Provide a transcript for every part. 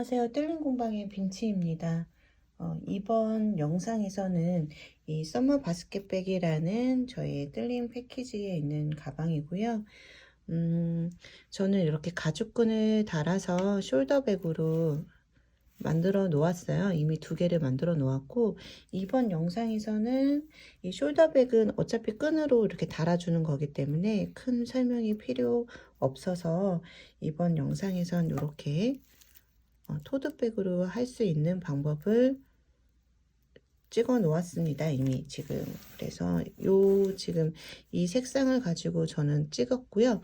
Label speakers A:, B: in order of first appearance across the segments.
A: 안녕하세요. 뜰링 공방의 빈치입니다. 이번 영상에서는 이 서머 바스켓백이라는 저의 뜰링 패키지에 있는 가방이고요. 저는 이렇게 가죽끈을 달아서 숄더백으로 만들어 놓았어요. 이미 두 개를 만들어 놓았고, 이번 영상에서는 이 숄더백은 어차피 끈으로 이렇게 달아주는 거기 때문에 큰 설명이 필요 없어서 이번 영상에선 이렇게 토드백으로 할 수 있는 방법을 찍어 놓았습니다. 이미 지금. 그래서 지금 이 색상을 가지고 저는 찍었고요.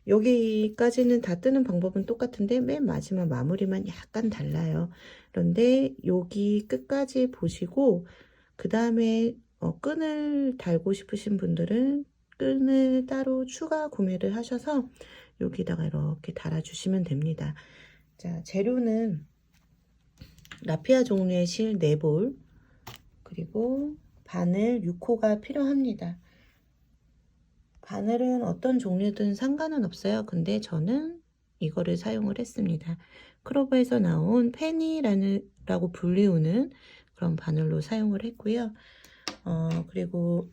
A: 여기까지는 다 뜨는 방법은 똑같은데 맨 마지막 마무리만 약간 달라요. 그런데 여기 끝까지 보시고 그 다음에 끈을 달고 싶으신 분들은 끈을 따로 추가 구매를 하셔서 여기다가 이렇게 달아주시면 됩니다. 자, 재료는 라피아 종류의 실 4볼, 그리고 바늘 6호가 필요합니다. 바늘은 어떤 종류든 상관은 없어요. 근데 저는 이거를 사용을 했습니다. 크로버에서 나온 페니라고 불리우는 그런 바늘로 사용을 했고요. 그리고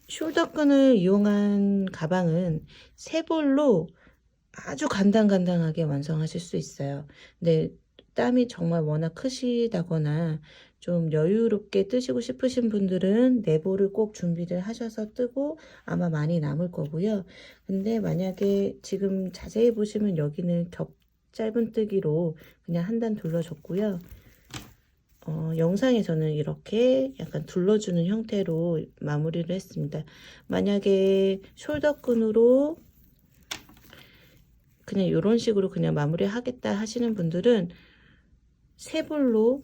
A: 숄더끈을 이용한 가방은 3볼로 아주 간단하게 완성하실 수 있어요. 근데 땀이 정말 워낙 크시다거나 좀 여유롭게 뜨시고 싶으신 분들은 4볼을 꼭 준비를 하셔서 뜨고 아마 많이 남을 거고요. 근데 만약에 지금 자세히 보시면 여기는 짧은 뜨기로 그냥 한 단 둘러줬고요. 영상에서는 이렇게 약간 둘러주는 형태로 마무리를 했습니다. 만약에 숄더끈으로 그냥 이런 식으로 그냥 마무리 하겠다 하시는 분들은 3볼로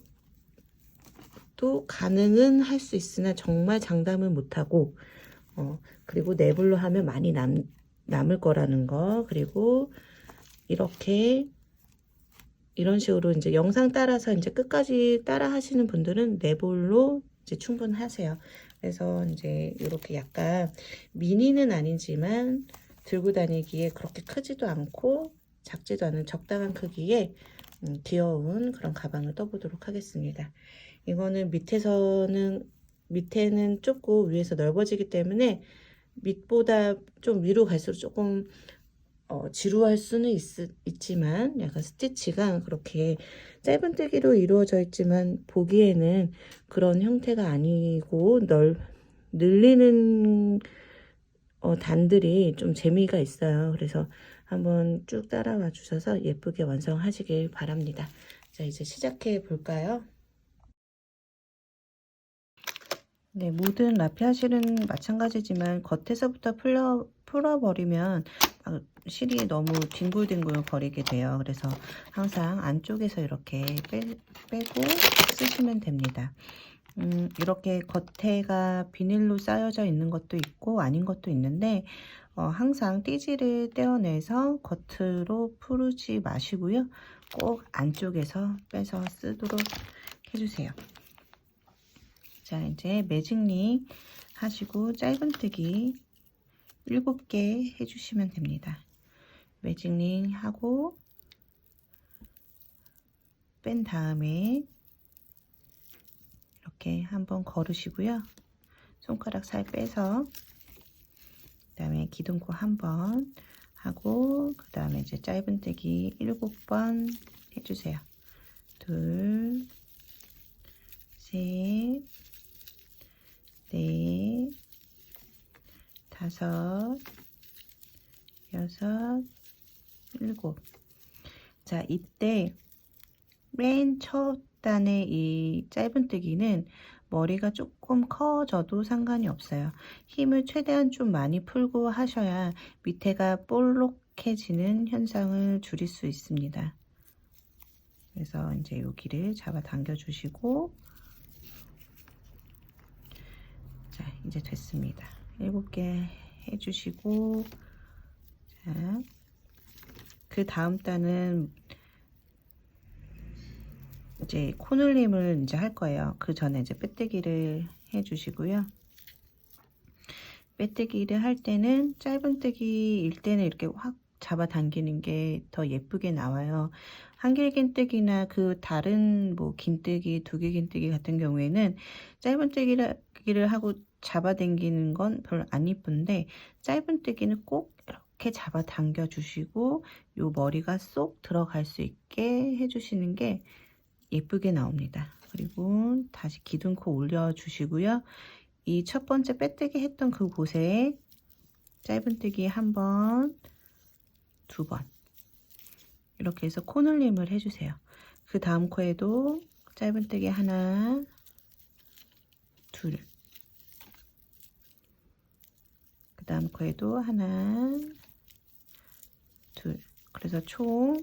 A: 또 가능은 할 수 있으나 정말 장담은 못하고 그리고 4볼로 하면 많이 남을 거라는 거. 그리고 이렇게 이런 식으로 이제 영상 따라서 이제 끝까지 따라 하시는 분들은 4볼로 이제 충분하세요. 그래서 이제 이렇게 약간 미니는 아니지만 들고 다니기에 그렇게 크지도 않고 작지도 않은 적당한 크기의 귀여운 그런 가방을 떠보도록 하겠습니다. 이거는 밑에는 좁고 위에서 넓어지기 때문에 밑보다 좀 위로 갈수록 조금 지루할 수는 있지만 약간 스티치가 그렇게 짧은뜨기로 이루어져 있지만 보기에는 그런 형태가 아니고 늘리는 단들이 좀 재미가 있어요. 그래서 한번 쭉 따라와 주셔서 예쁘게 완성하시길 바랍니다. 자, 이제 시작해 볼까요? 네, 모든 라피아 실은 마찬가지지만 겉에서부터 풀어버리면 실이 너무 뒹굴뒹굴 거리게 돼요. 그래서 항상 안쪽에서 이렇게 빼고 쓰시면 됩니다. 이렇게 겉에가 비닐로 쌓여져 있는 것도 있고 아닌 것도 있는데 항상 띠지를 떼어내서 겉으로 풀지 마시고요. 꼭 안쪽에서 빼서 쓰도록 해주세요. 자, 이제 매직링 하시고 짧은뜨기 7개 해주시면 됩니다. 매직링 하고 뺀 다음에 이렇게 한번 걸으시고요. 손가락 살 빼서 그 다음에 기둥코 한번 하고 그 다음에 이제 짧은뜨기 7번 해주세요. 둘, 셋, 넷, 다섯, 여섯, 7. 자, 이때 맨 첫 단의 이 짧은뜨기는 머리가 조금 커져도 상관이 없어요. 힘을 최대한 좀 많이 풀고 하셔야 밑에가 볼록해지는 현상을 줄일 수 있습니다. 그래서 이제 여기를 잡아 당겨 주시고, 자, 이제 됐습니다. 7개 해주시고, 자, 그 다음 단은 이제 코눌림을 이제 할 거예요. 그 전에 이제 빼뜨기를 해주시고요. 빼뜨기를 할 때는 짧은뜨기일 때는 이렇게 확 잡아당기는 게 더 예쁘게 나와요. 한길긴뜨기나 그 다른 뭐 긴뜨기, 두개긴뜨기 같은 경우에는 짧은뜨기를 하고 잡아당기는 건 별로 안 이쁜데, 짧은뜨기는 꼭 이렇게 잡아당겨 주시고 요 머리가 쏙 들어갈 수 있게 해주시는 게 예쁘게 나옵니다. 그리고 다시 기둥코 올려 주시고요. 이 첫 번째 빼뜨기 했던 그 곳에 짧은뜨기 한 번, 두 번 이렇게 해서 코늘림을 해주세요. 그 다음 코에도 짧은뜨기 하나, 둘, 그 다음 코에도 하나, 둘, 그래서 총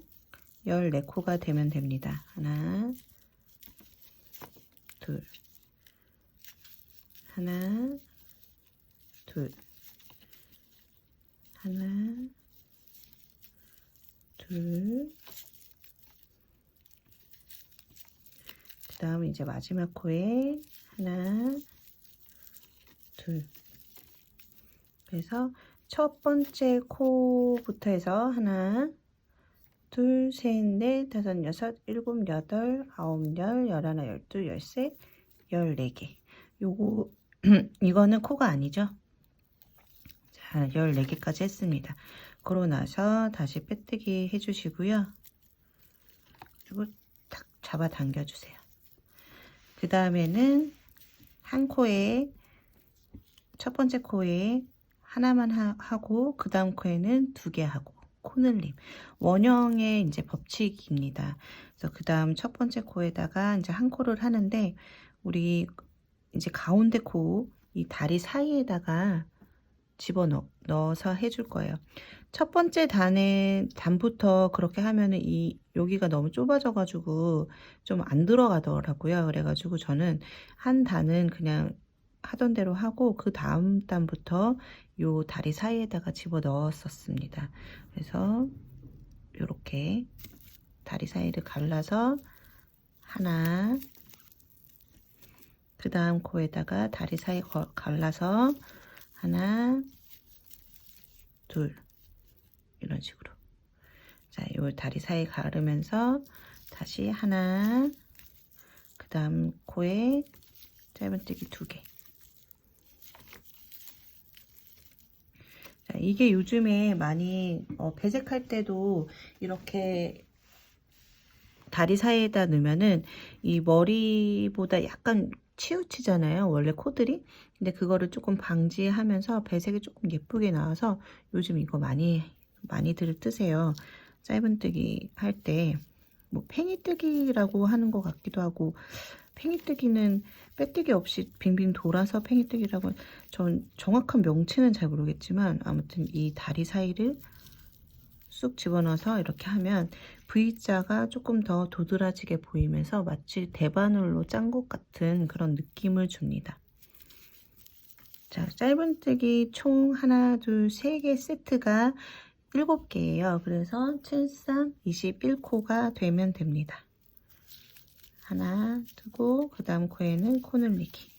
A: 14코가 되면 됩니다. 하나, 둘, 하나, 둘, 하나, 둘, 그 다음 이제 마지막 코에 하나, 둘. 그래서 첫 번째 코부터 해서 하나, 둘, 셋, 넷, 다섯, 여섯, 일곱, 여덟, 아홉, 열, 열하나, 열둘, 열셋, 14개. 요거 이거는 코가 아니죠. 자, 14개까지 했습니다. 그러고 나서 다시 빼뜨기 해주시고요. 그리고 탁 잡아 당겨주세요. 그 다음에는 한 코에, 첫 번째 코에 하나만 하고 그 다음 코에는 2개 하고 코늘림. 원형의 이제 법칙입니다. 그래서 그 다음 첫 번째 코에다가 이제 한 코를 하는데, 우리 이제 가운데 코 이 다리 사이에다가 집어넣어서 해줄 거예요. 첫 번째 단부터 그렇게 하면은 여기가 너무 좁아져 가지고 좀 안 들어가더라고요. 그래가지고 저는 한 단은 그냥 하던 대로 하고 그 다음 단부터 요 다리 사이에다가 집어 넣었었습니다. 그래서 요렇게 다리 사이를 갈라서 하나, 그 다음 코에다가 다리 사이 갈라서 하나, 둘, 이런 식으로. 자, 요 다리 사이 가르면서 다시 하나, 그 다음 코에 짧은뜨기 2개. 자, 이게 요즘에 많이 배색할 때도 이렇게 다리 사이에다 넣으면은 이 머리보다 약간 치우치잖아요, 원래 코들이. 근데 그거를 조금 방지하면서 배색이 조금 예쁘게 나와서 요즘 이거 많이들 뜨세요. 짧은뜨기 할 때 뭐 팽이뜨기라고 하는 것 같기도 하고, 팽이뜨기는 빼뜨기 없이 빙빙 돌아서 팽이뜨기라고, 전 정확한 명칭은 잘 모르겠지만 아무튼 이 다리 사이를 쑥 집어넣어서 이렇게 하면 V자가 조금 더 도드라지게 보이면서 마치 대바늘로 짠 것 같은 그런 느낌을 줍니다. 자, 짧은뜨기 총 하나, 둘, 3개 세트가 7개예요. 그래서 7, 3, 21코가 되면 됩니다. 하나 두고 그 다음 코에는 코늘리기.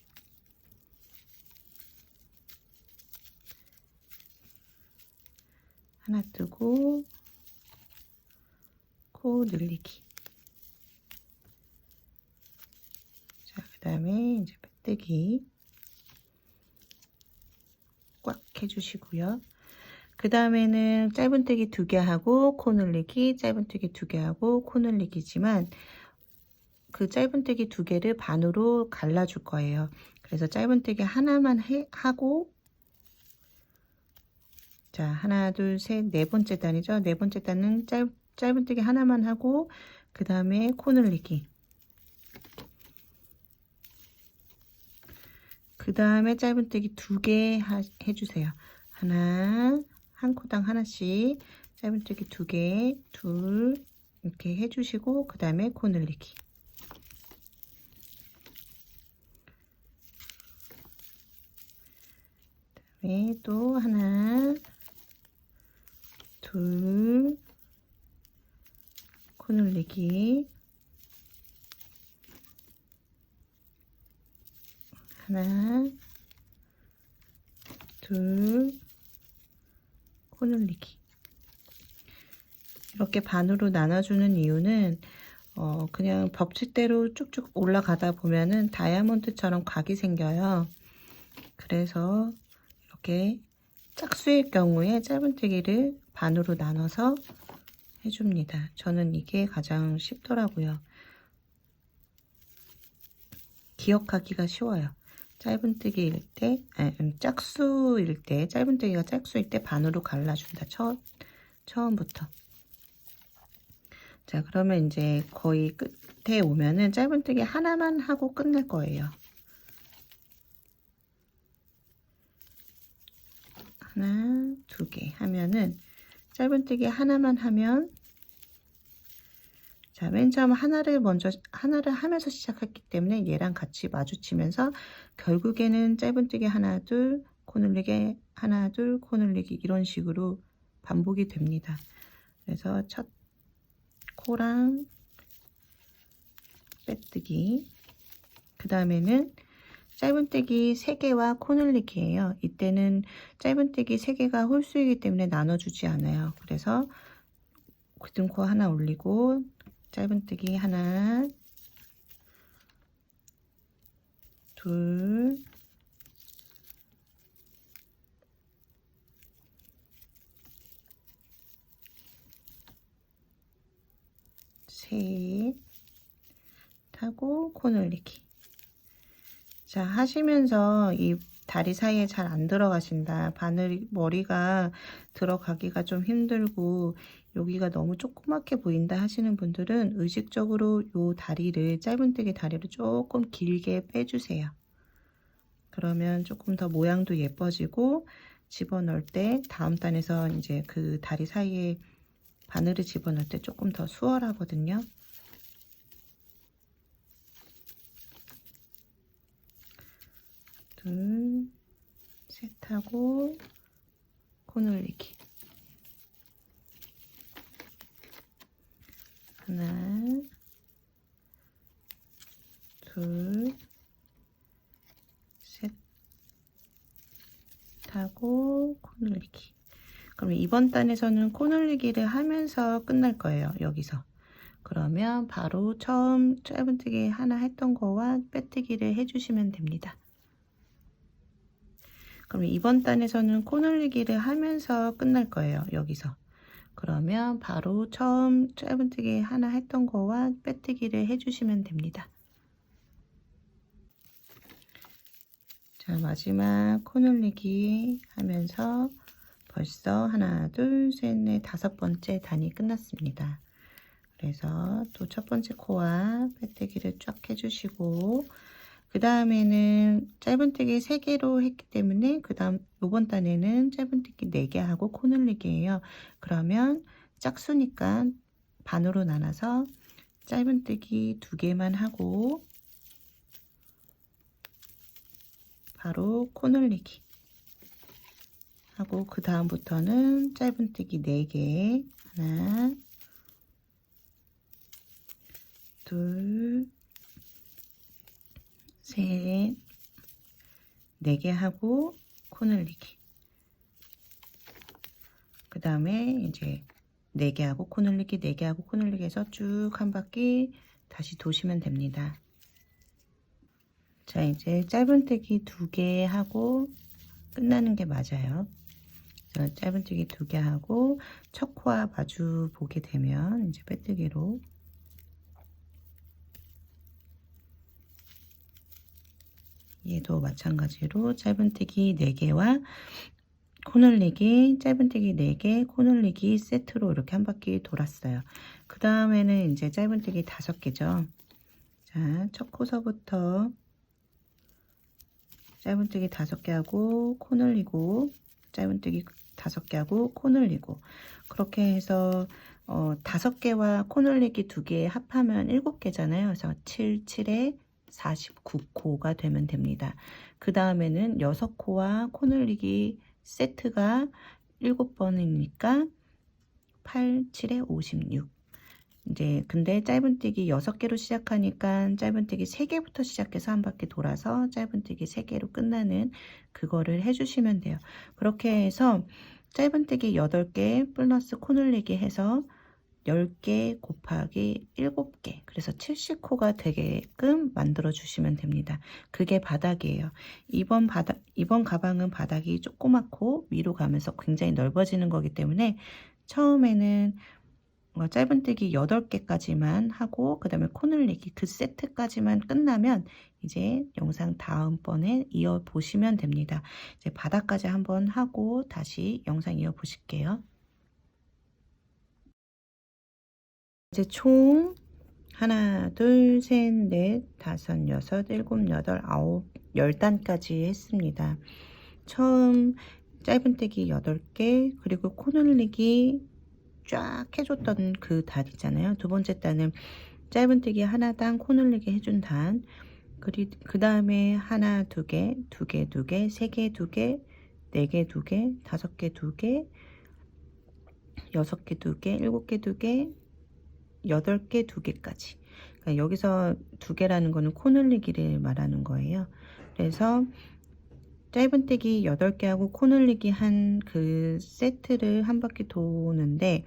A: 하나 뜨고 코 늘리기. 자, 그 다음에 이제 빼뜨기 꽉 해주시고요. 그 다음에는 짧은뜨기 2개 하고 코 늘리기, 짧은뜨기 2개 하고 코 늘리기지만 그 짧은뜨기 2개를 반으로 갈라줄 거예요. 그래서 짧은뜨기 하나만 하고, 자, 하나, 둘, 셋, 네 번째 단이죠. 네 번째 단은 짧은뜨기 하나만 하고 그 다음에 코 늘리기. 그 다음에 짧은뜨기 2개 해주세요. 하나, 한 코당 하나씩 짧은뜨기 2개, 둘 이렇게 해주시고 그 다음에 코 늘리기. 그다음에 또 하나, 둘, 코 늘리기. 하나, 둘, 코 늘리기. 이렇게 반으로 나눠주는 이유는 그냥 법칙대로 쭉쭉 올라가다 보면은 다이아몬드처럼 각이 생겨요. 그래서 이렇게 짝수일 경우에 짧은뜨기를 반으로 나눠서 해줍니다. 저는 이게 가장 쉽더라고요. 기억하기가 쉬워요. 짧은뜨기일 때, 짝수일 때, 짧은뜨기가 짝수일 때 반으로 갈라준다. 처음부터. 자, 그러면 이제 거의 끝에 오면은 짧은뜨기 하나만 하고 끝낼 거예요. 하나, 두 개 하면은 짧은뜨기 하나만 하면, 자, 맨 처음 하나를 하면서 시작했기 때문에 얘랑 같이 마주치면서 결국에는 짧은뜨기 하나, 둘, 코늘리기 하나, 둘, 코늘리기 이런 식으로 반복이 됩니다. 그래서 첫 코랑 빼뜨기, 그 다음에는 짧은뜨기 3개와 코늘리기예요. 이때는 짧은뜨기 3개가 홀수이기 때문에 나눠주지 않아요. 그래서 굳은코 하나 올리고 짧은뜨기 하나, 둘, 셋 하고 코늘리기. 자, 하시면서 이 다리 사이에 잘 안 들어가신다, 머리가 들어가기가 좀 힘들고 여기가 너무 조그맣게 보인다 하시는 분들은 의식적으로 요 다리를, 짧은뜨기 다리를 조금 길게 빼주세요. 그러면 조금 더 모양도 예뻐지고 집어넣을 때 다음 단에서 이제 그 다리 사이에 바늘을 집어넣을 때 조금 더 수월하거든요. 둘, 셋 하고 코늘리기. 하나, 둘, 셋 하고 코늘리기. 그럼 이번 단에서는 코늘리기를 하면서 끝날 거예요. 여기서. 그러면 바로 처음 짧은뜨기 하나 했던 거와 빼뜨기를 해주시면 됩니다. 그럼 이번 단에서는 코늘리기를 하면서 끝날 거예요. 여기서. 그러면 바로 처음 짧은뜨기 하나 했던 거와 빼뜨기를 해주시면 됩니다. 자, 마지막 코늘리기 하면서 벌써 하나, 둘, 셋, 넷, 5번째 단이 끝났습니다. 그래서 또 첫 번째 코와 빼뜨기를 쫙 해주시고, 그 다음에는 짧은뜨기 3개로 했기 때문에 그 다음 요번 단에는 짧은뜨기 4개 하고 코늘리기예요. 그러면 짝수니까 반으로 나눠서 짧은뜨기 2개만 하고 바로 코늘리기 하고, 그 다음부터는 짧은뜨기 4개, 하나, 둘, 셋, 4개 하고 코늘리기. 그 다음에 이제 4개 하고 코늘리기, 4개 하고 코늘리기 해서 쭉 한 바퀴 다시 도시면 됩니다. 자, 이제 짧은뜨기 2개 하고 끝나는 게 맞아요. 짧은뜨기 2개 하고 첫 코와 마주 보게 되면 이제 빼뜨기로 얘도 마찬가지로 짧은뜨기 4개와 코늘리기, 짧은뜨기 4개, 코늘리기 세트로 이렇게 한 바퀴 돌았어요. 그 다음에는 이제 짧은뜨기 5개죠. 자, 첫 코서부터 짧은뜨기 5개 하고 코늘리고, 짧은뜨기 5개 하고 코늘리고, 그렇게 해서 5개와 코늘리기 2개 합하면 7개잖아요. 그래서 7, 7에 49코가 되면 됩니다. 그 다음에는 6코와 코늘리기 세트가 7번이니까 8, 7에 56. 이제 근데 짧은뜨기 6개로 시작하니까 짧은뜨기 3개부터 시작해서 한 바퀴 돌아서 짧은뜨기 3개로 끝나는 그거를 해주시면 돼요. 그렇게 해서 짧은뜨기 8개 플러스 코늘리기 해서 10개 곱하기 7개, 그래서 70코가 되게끔 만들어 주시면 됩니다. 그게 바닥이에요. 이번 가방은 바닥이 조그맣고 위로 가면서 굉장히 넓어지는 거기 때문에 처음에는 짧은뜨기 8개까지만 하고 그 다음에 코늘리기 그 세트까지만 끝나면 이제 영상 다음번에 이어 보시면 됩니다. 이제 바닥까지 한번 하고 다시 영상 이어 보실게요. 이제 총 하나, 둘, 셋, 넷, 다섯, 여섯, 일곱, 여덟, 아홉, 10단까지 했습니다. 처음 짧은뜨기 8개, 그리고 코늘리기 쫙 해줬던 그 단 있잖아요. 두 번째 단은 짧은뜨기 하나당 코늘리기 해준 단, 그 다음에 하나, 두 개, 두 개, 두 개, 세 개, 두 개, 네 개, 두 개, 다섯 개, 두 개, 6개, 두 개, 7개, 두 개, 8개, 두 개까지. 그러니까 여기서 두 개라는 거는 코늘리기를 말하는 거예요. 그래서 짧은뜨기 8개 하고 코늘리기 한 그 세트를 한 바퀴 도는데,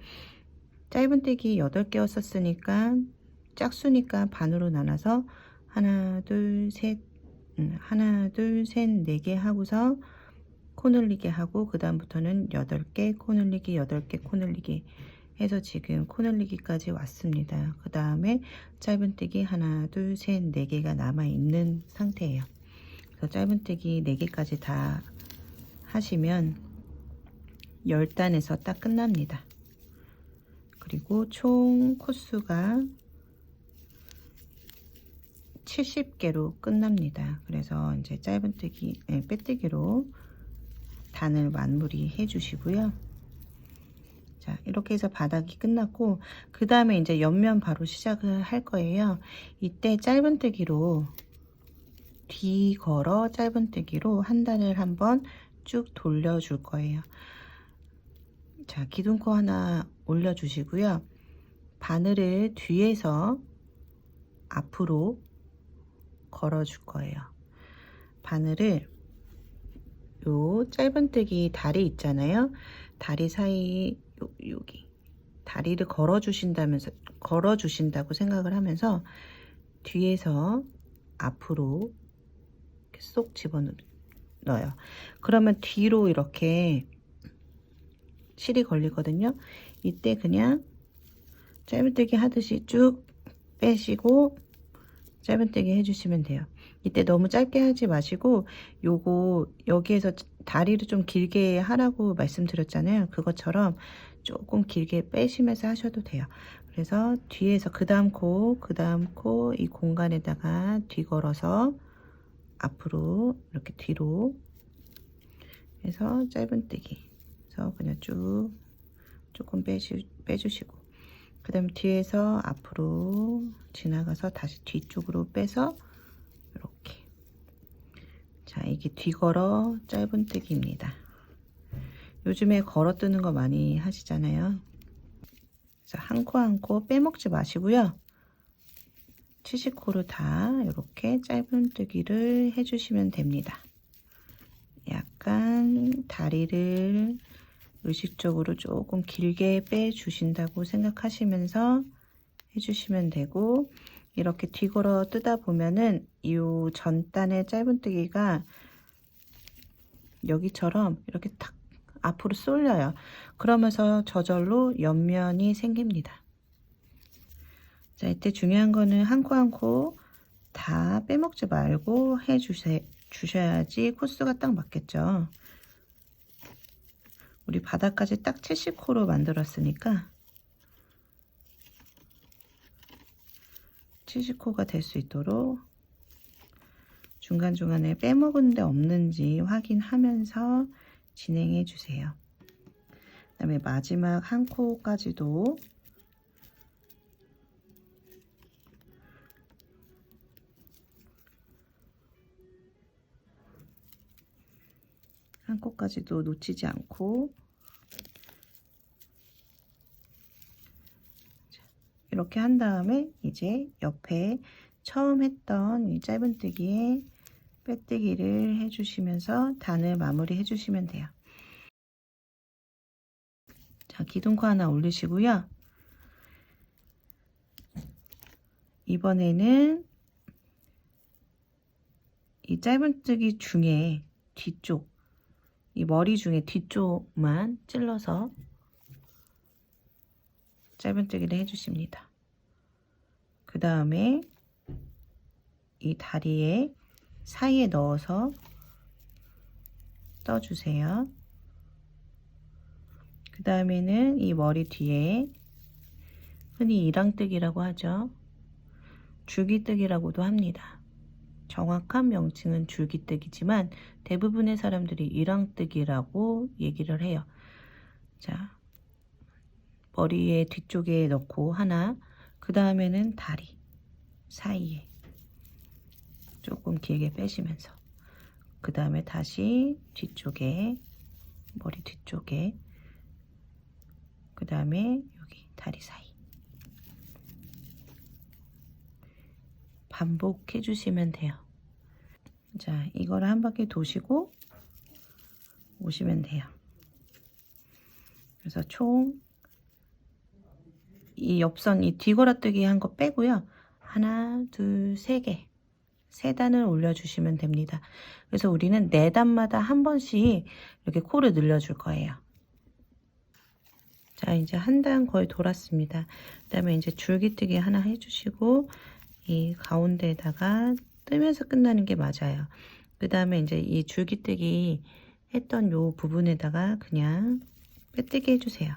A: 짧은뜨기 8개였었으니까 짝수니까 반으로 나눠서 하나, 둘, 셋, 하나, 둘, 셋, 4개 하고서 코늘리기 하고, 그 다음부터는 8개 코늘리기, 8개 코늘리기 해서 지금 코늘리기까지 왔습니다. 그 다음에 짧은뜨기 하나, 둘, 셋, 4개가 남아있는 상태예요. 그래서 짧은뜨기 4개까지 다 하시면 10단에서 딱 끝납니다. 그리고 총 코수가 70개로 끝납니다. 그래서 이제 짧은뜨기, 빼뜨기로 단을 마무리 해주시고요. 자, 이렇게 해서 바닥이 끝났고, 그 다음에 이제 옆면 바로 시작을 할 거예요. 이때 짧은뜨기로 뒤걸어 짧은뜨기로 한 단을 한번 쭉 돌려줄 거예요. 자, 기둥코 하나 올려주시고요. 바늘을 뒤에서 앞으로 걸어줄 거예요. 바늘을 요 짧은뜨기 다리 있잖아요. 다리 사이 여기 다리를 걸어주신다고 생각을 하면서 뒤에서 앞으로 이렇게 쏙 집어넣어요. 그러면 뒤로 이렇게 실이 걸리거든요. 이때 그냥 짧은뜨기 하듯이 쭉 빼시고 짧은뜨기 해주시면 돼요. 이때 너무 짧게 하지 마시고, 요거 여기에서 다리를 좀 길게 하라고 말씀드렸잖아요. 그것처럼 조금 길게 빼시면서 하셔도 돼요. 그래서 뒤에서 그 다음 코 이 공간에다가 뒤걸어서 앞으로 이렇게 뒤로 해서 짧은뜨기 해서 그냥 쭉 조금 빼주시고, 그 다음 뒤에서 앞으로 지나가서 다시 뒤쪽으로 빼서 이렇게. 자, 이게 뒤걸어 짧은뜨기입니다. 요즘에 걸어 뜨는 거 많이 하시잖아요. 그래서 한 코 한 코 빼먹지 마시고요. 70코를 다 이렇게 짧은뜨기를 해주시면 됩니다. 약간 다리를 의식적으로 조금 길게 빼주신다고 생각하시면서 해주시면 되고, 이렇게 뒤걸어 뜨다 보면은 이 전단의 짧은뜨기가 여기처럼 이렇게 탁 앞으로 쏠려요. 그러면서 저절로 옆면이 생깁니다. 자, 이때 중요한 거는 한 코 한 코 다 빼먹지 말고 주셔야지 코스가 딱 맞겠죠. 우리 바닥까지 딱 70코로 만들었으니까 70코가 될 수 있도록 중간중간에 빼먹은 데 없는지 확인하면서 진행해 주세요. 그 다음에 마지막 한 코까지도 놓치지 않고 이렇게 한 다음에 이제 옆에 처음 했던 이 짧은뜨기에 빼뜨기를 해주시면서 단을 마무리 해주시면 돼요. 자, 기둥코 하나 올리시고요. 이번에는 이 짧은뜨기 중에 뒤쪽, 이 머리 중에 뒤쪽만 찔러서 짧은뜨기를 해주십니다. 그 다음에 이 다리에 사이에 넣어서 떠주세요. 그 다음에는 이 머리 뒤에 흔히 이랑뜨기라고 하죠. 줄기뜨기라고도 합니다. 정확한 명칭은 줄기뜨기지만 대부분의 사람들이 이랑뜨기라고 얘기를 해요. 자, 머리의 뒤쪽에 넣고 하나, 그 다음에는 다리 사이에 조금 길게 빼시면서, 그 다음에 다시 뒤쪽에, 머리 뒤쪽에, 그 다음에 여기 다리 사이 반복해 주시면 돼요. 자, 이거를 한 바퀴 도시고 오시면 돼요. 그래서 총 이 옆선, 이 뒤걸어뜨기 한 거 빼고요. 하나, 둘, 세 개, 세 단을 올려주시면 됩니다. 그래서 우리는 네 단마다 한 번씩 이렇게 코를 늘려줄 거예요. 자, 이제 한 단 거의 돌았습니다. 그 다음에 이제 줄기뜨기 하나 해주시고, 이 가운데에다가 뜨면서 끝나는 게 맞아요. 그 다음에 이제 이 줄기뜨기 했던 요 부분에다가 그냥 빼뜨기 해주세요.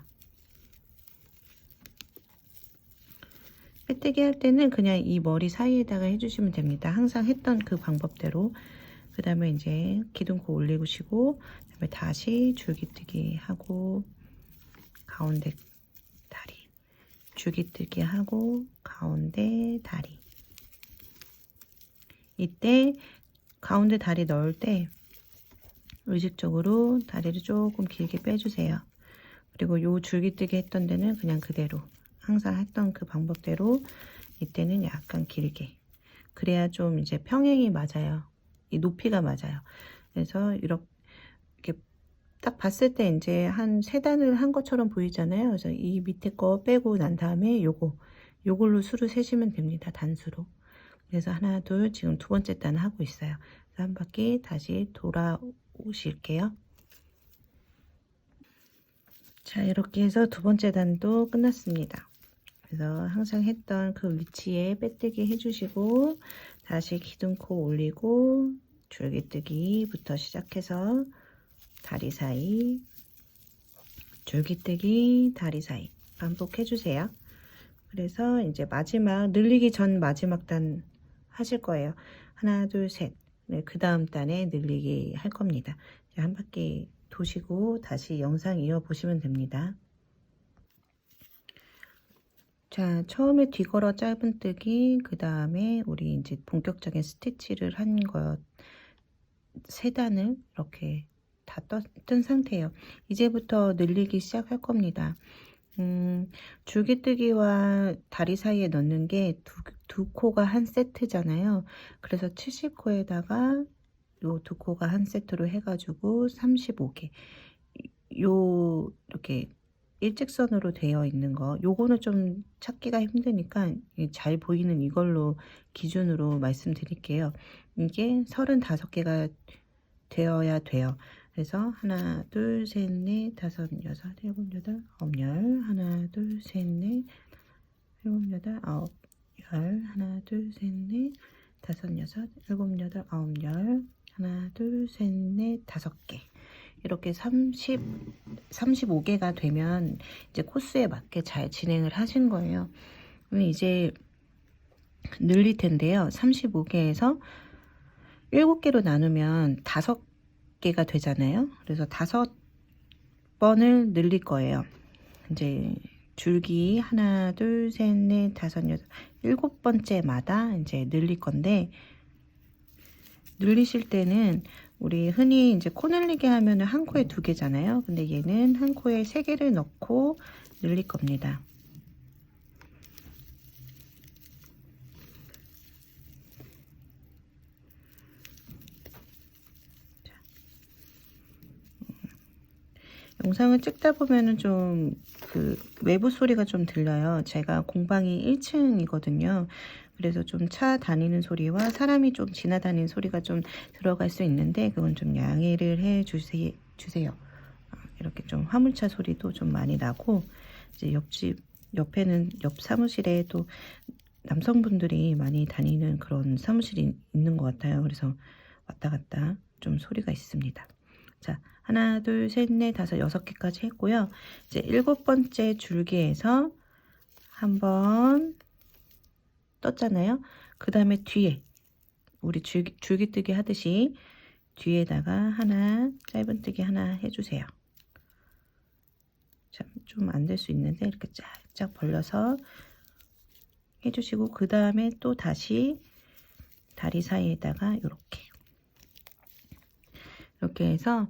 A: 빼뜨기 할 때는 그냥 이 머리 사이에다가 해주시면 됩니다. 항상 했던 그 방법대로. 그 다음에 이제 기둥코 올리시고, 그 다음에 다시 줄기뜨기 하고, 가운데 다리, 줄기뜨기 하고, 가운데 다리. 이때 가운데 다리 넣을 때 의식적으로 다리를 조금 길게 빼주세요. 그리고 요 줄기뜨기 했던 데는 그냥 그대로 항상 했던 그 방법대로 이때는 약간 길게, 그래야 좀 이제 평행이 맞아요. 이 높이가 맞아요. 그래서 이렇게 딱 봤을 때 이제 한 세 단을 한 것처럼 보이잖아요. 그래서 이 밑에 거 빼고 난 다음에 요걸로 수를 세시면 됩니다. 단수로. 그래서 하나, 둘, 지금 두 번째 단 하고 있어요. 그래서 한 바퀴 다시 돌아오실게요. 자, 이렇게 해서 두 번째 단도 끝났습니다. 그래서 항상 했던 그 위치에 빼뜨기 해주시고, 다시 기둥코 올리고, 줄기뜨기부터 시작해서 다리 사이, 줄기뜨기, 다리 사이 반복해주세요. 그래서 이제 마지막, 늘리기 전 마지막 단 하실 거예요. 하나, 둘, 셋. 네, 그 다음 단에 늘리기 할 겁니다. 한 바퀴 도시고 다시 영상 이어보시면 됩니다. 자, 처음에 뒤걸어 짧은뜨기, 그 다음에 우리 이제 본격적인 스티치를 한 것, 세 단을 이렇게 다 뜬 상태예요. 이제부터 늘리기 시작할 겁니다. 줄기뜨기와 다리 사이에 넣는 게 두 코가 한 세트잖아요. 그래서 70코에다가 요 두 코가 한 세트로 해가지고 35개. 요 이렇게 일직선으로 되어 있는 거, 요거는 좀 찾기가 힘드니까 잘 보이는 이걸로 기준으로 말씀드릴게요. 이게 35개가 되어야 돼요. 그래서 하나, 둘, 셋, 넷, 다섯, 여섯, 일곱, 여덟, 아홉, 열. 하나, 둘, 셋, 넷, 일곱, 여덟, 아홉, 열. 하나, 둘, 셋, 넷, 다섯, 여섯, 일곱, 여덟, 아홉, 열. 하나, 둘, 셋, 넷, 5개. 이렇게 35개가 되면 이제 코스에 맞게 잘 진행을 하신 거예요. 그럼 이제 늘릴 텐데요. 35개에서 7개로 나누면 5개가 되잖아요. 그래서 5번을 늘릴 거예요. 이제 줄기 하나, 둘, 셋, 넷, 다섯, 여섯, 7번째마다 이제 늘릴 건데, 늘리실 때는 우리 흔히 이제 코 늘리게 하면은 한 코에 2개잖아요. 근데 얘는 한 코에 3개를 넣고 늘릴 겁니다. 자. 영상을 찍다 보면은 좀 그 외부 소리가 좀 들려요. 제가 공방이 1층이거든요. 그래서 좀 차 다니는 소리와 사람이 좀 지나다니는 소리가 좀 들어갈 수 있는데 그건 좀 양해를 해 주세요. 이렇게 좀 화물차 소리도 좀 많이 나고, 이제 옆에는 옆 사무실에 또 남성분들이 많이 다니는 그런 사무실이 있는 것 같아요. 그래서 왔다 갔다 좀 소리가 있습니다. 자, 하나, 둘, 셋, 넷, 다섯, 6개까지 했고요. 이제 7번째 줄기에서 한번 떴잖아요. 그 다음에 뒤에 우리 줄기뜨기 하듯이 뒤에다가 하나, 짧은뜨기 하나 해주세요. 좀 안 될 수 있는데 이렇게 쫙쫙 벌려서 해주시고, 그 다음에 또 다시 다리 사이에다가 이렇게 해서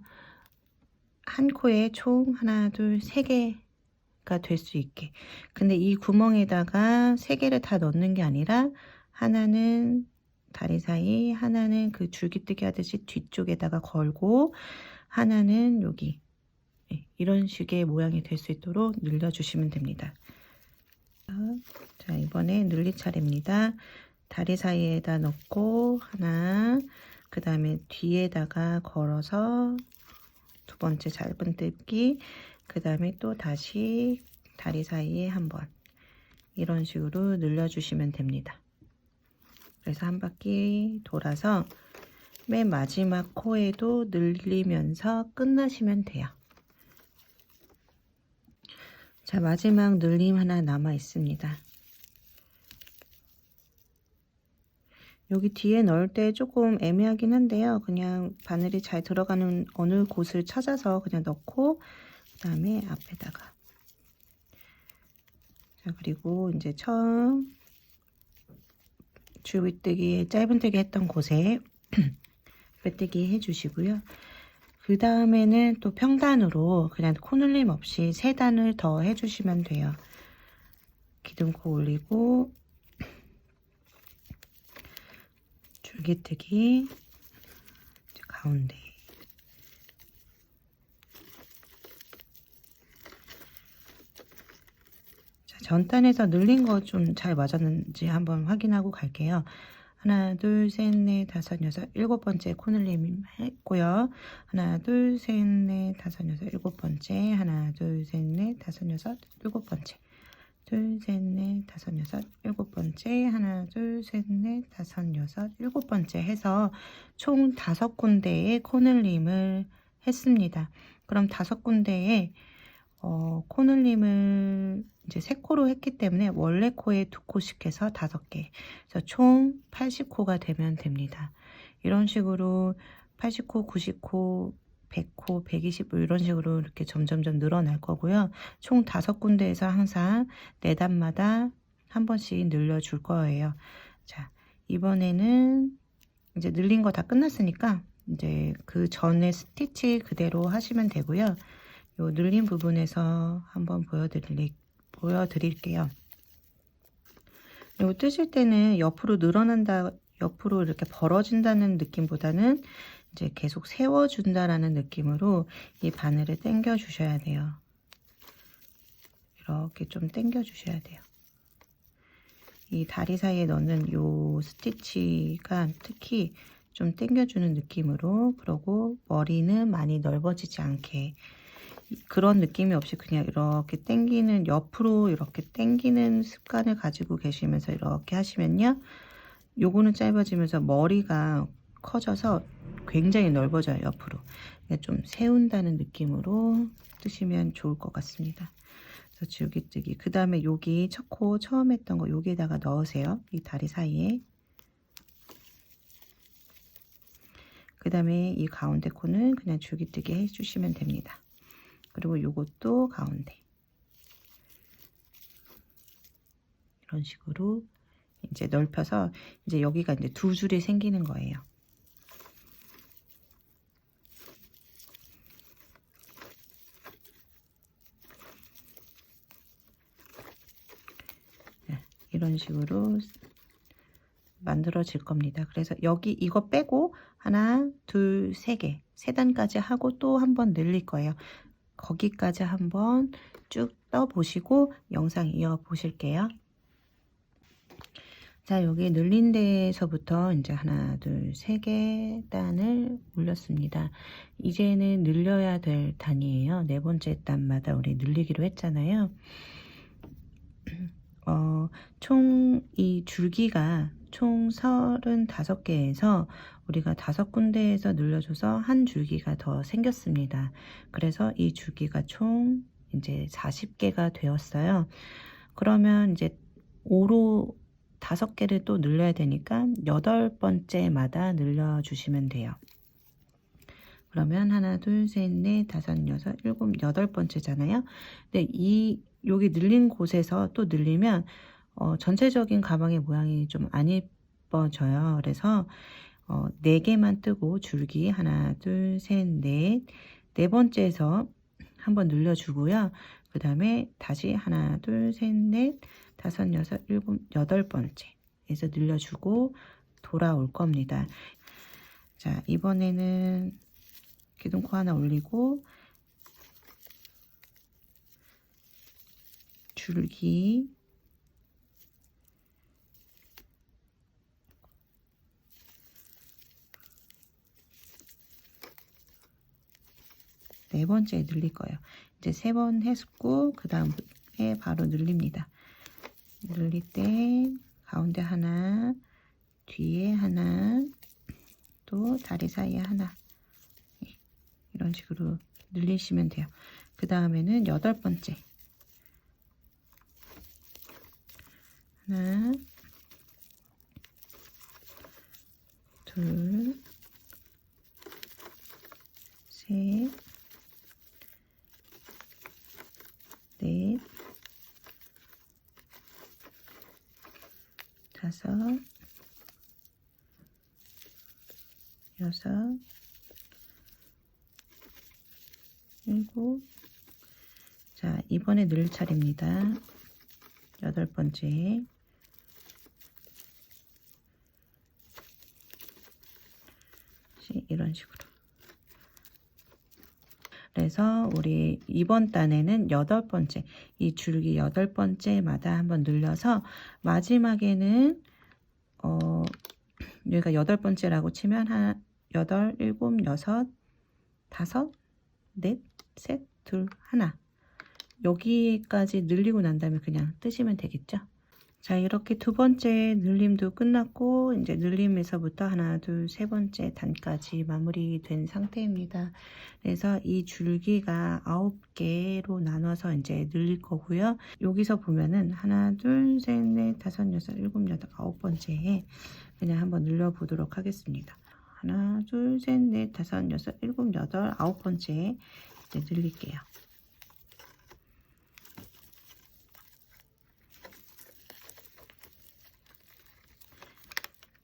A: 한 코에 총 하나, 둘, 3개가 될 수 있게. 근데 이 구멍에다가 3개를 다 넣는 게 아니라 하나는 다리 사이, 하나는 그 줄기뜨기 하듯이 뒤쪽에다가 걸고, 하나는 여기, 이런 식의 모양이 될 수 있도록 늘려주시면 됩니다. 자, 이번에 늘릴 차례입니다. 다리 사이에다 넣고 하나, 그 다음에 뒤에다가 걸어서 2번째 짧은뜨기, 그 다음에 또 다시 다리 사이에 한번, 이런 식으로 늘려주시면 됩니다. 그래서 한 바퀴 돌아서 맨 마지막 코에도 늘리면서 끝나시면 돼요. 자, 마지막 늘림 하나 남아 있습니다. 여기 뒤에 넣을 때 조금 애매하긴 한데요. 그냥 바늘이 잘 들어가는 어느 곳을 찾아서 그냥 넣고, 그 다음에 앞에다가. 자, 그리고 이제 처음 줄기뜨기, 짧은뜨기 했던 곳에 빼뜨기 해주시고요. 그 다음에는 또 평단으로 그냥 코늘림 없이 3단을 더 해주시면 돼요. 기둥코 올리고 줄기뜨기 가운데, 자, 전단에서 늘린 거 좀 잘 맞았는지 한번 확인하고 갈게요. 하나, 둘, 셋, 넷, 다섯, 여섯, 7번째 코늘림 했고요. 하나, 둘, 셋, 넷, 다섯, 여섯, 7번째. 하나, 둘, 셋, 넷, 다섯, 여섯, 7번째. 둘, 셋, 넷, 다섯, 여섯, 7번째. 하나, 둘, 셋, 넷, 다섯, 여섯, 7번째 해서 총 5군데의 코늘림을 했습니다. 그럼 5군데에 코늘림을 이제 3코로 했기 때문에 원래 코에 2코씩 해서 5개. 그래서 총 80코가 되면 됩니다. 이런 식으로 80코, 90코, 100코, 120코 이런 식으로 이렇게 점점점 늘어날 거고요. 총 5군데에서 항상 4단마다 한 번씩 늘려줄 거예요. 자, 이번에는 이제 늘린 거 다 끝났으니까 이제 그 전에 스티치 그대로 하시면 되고요. 요 늘린 부분에서 한번 보여드릴게요. 요 뜨실 때는 옆으로 옆으로 이렇게 벌어진다는 느낌보다는 이제 계속 세워준다라는 느낌으로 이 바늘을 당겨 주셔야 돼요. 이렇게 좀 당겨 주셔야 돼요. 이 다리 사이에 넣는 요 스티치가 특히 좀 당겨주는 느낌으로, 그러고 머리는 많이 넓어지지 않게, 그런 느낌이 없이 그냥 이렇게 당기는, 옆으로 이렇게 당기는 습관을 가지고 계시면서 이렇게 하시면요, 요거는 짧아지면서 머리가 커져서 굉장히 넓어져요. 옆으로 좀 세운다는 느낌으로 뜨시면 좋을 것 같습니다. 그래서 줄기뜨기, 그 다음에 여기 첫 코 처음 했던 거 여기에다가 넣으세요. 이 다리 사이에. 그 다음에 이 가운데 코는 그냥 줄기뜨기 해주시면 됩니다. 그리고 요것도 가운데, 이런 식으로 이제 넓혀서 이제 여기가 이제 2줄이 생기는 거예요. 이런 식으로 만들어질 겁니다. 그래서 여기 이거 빼고 하나, 둘, 3개, 3단까지 하고 또 한번 늘릴 거예요. 거기까지 한번 쭉 떠 보시고 영상 이어 보실게요. 자, 여기 늘린 데에서부터 이제 하나, 둘, 세 개 단을 올렸습니다. 이제는 늘려야 될 단이에요. 네 번째 단마다 우리 늘리기로 했잖아요. 총 이 줄기가 총 35개에서 우리가 5군데에서 늘려줘서 한 줄기가 더 생겼습니다. 그래서 이 줄기가 총 이제 40개가 되었어요. 그러면 이제 5로 5개를 또 늘려야 되니까 8번째마다 늘려주시면 돼요. 그러면 하나, 둘, 셋, 넷, 다섯, 여섯, 일곱, 8번째잖아요. 근데 여기 늘린 곳에서 또 늘리면 전체적인 가방의 모양이 좀 안 예뻐져요. 그래서 4개만 뜨고 줄기 하나, 둘, 셋, 넷, 네 번째에서 한번 늘려주고요. 그 다음에 다시 하나, 둘, 셋, 넷, 다섯, 여섯, 일곱, 8번째에서 늘려주고 돌아올 겁니다. 자, 이번에는 기둥코 하나 올리고 줄기 네 번째에 늘릴 거예요. 이제 3번 했고 그 다음에 바로 늘립니다. 늘릴 때 가운데 하나, 뒤에 하나, 또 다리 사이에 하나, 이런 식으로 늘리시면 돼요. 그 다음에는 8번째 하나, 둘, 셋, 넷, 다섯, 여섯, 일곱. 자, 이번에 늘 차례입니다. 8번째. 이런 식으로. 그래서 우리 이번 단에는 8번째, 이 줄기 8번째마다 한번 늘려서 마지막에는 여기가 8번째라고 치면 하나, 8, 7, 6, 5, 넷, 셋, 둘, 하나. 여기까지 늘리고 난 다음에 그냥 뜨시면 되겠죠. 자, 이렇게 2번째 늘림도 끝났고 이제 늘림에서부터 하나, 둘, 3번째 단까지 마무리된 상태입니다. 그래서 이 줄기가 9개로 나눠서 이제 늘릴 거고요. 여기서 보면은 하나, 둘, 셋, 넷, 다섯, 여섯, 일곱, 여덟, 9번째에 그냥 한번 늘려 보도록 하겠습니다. 하나, 둘, 셋, 넷, 다섯, 여섯, 일곱, 여덟, 9번째에 이제 늘릴게요.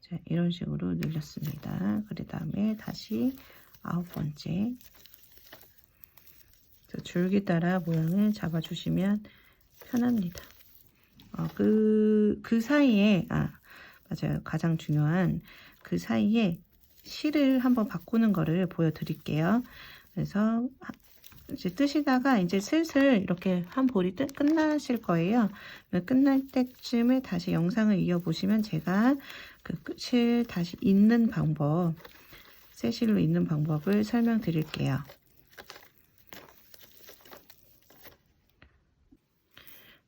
A: 자, 이런 식으로 늘렸습니다. 그 다음에 다시 9번째. 줄기 따라 모양을 잡아주시면 편합니다. 그 사이에, 맞아요. 가장 중요한 그 사이에 실을 한번 바꾸는 거를 보여드릴게요. 그래서 이제 뜨시다가 이제 슬슬 이렇게 한 볼이 끝나실 거예요. 끝날 때쯤에 다시 영상을 이어보시면 제가 그 실 다시 잇는 방법, 새 실로 잇는 방법을 설명드릴게요.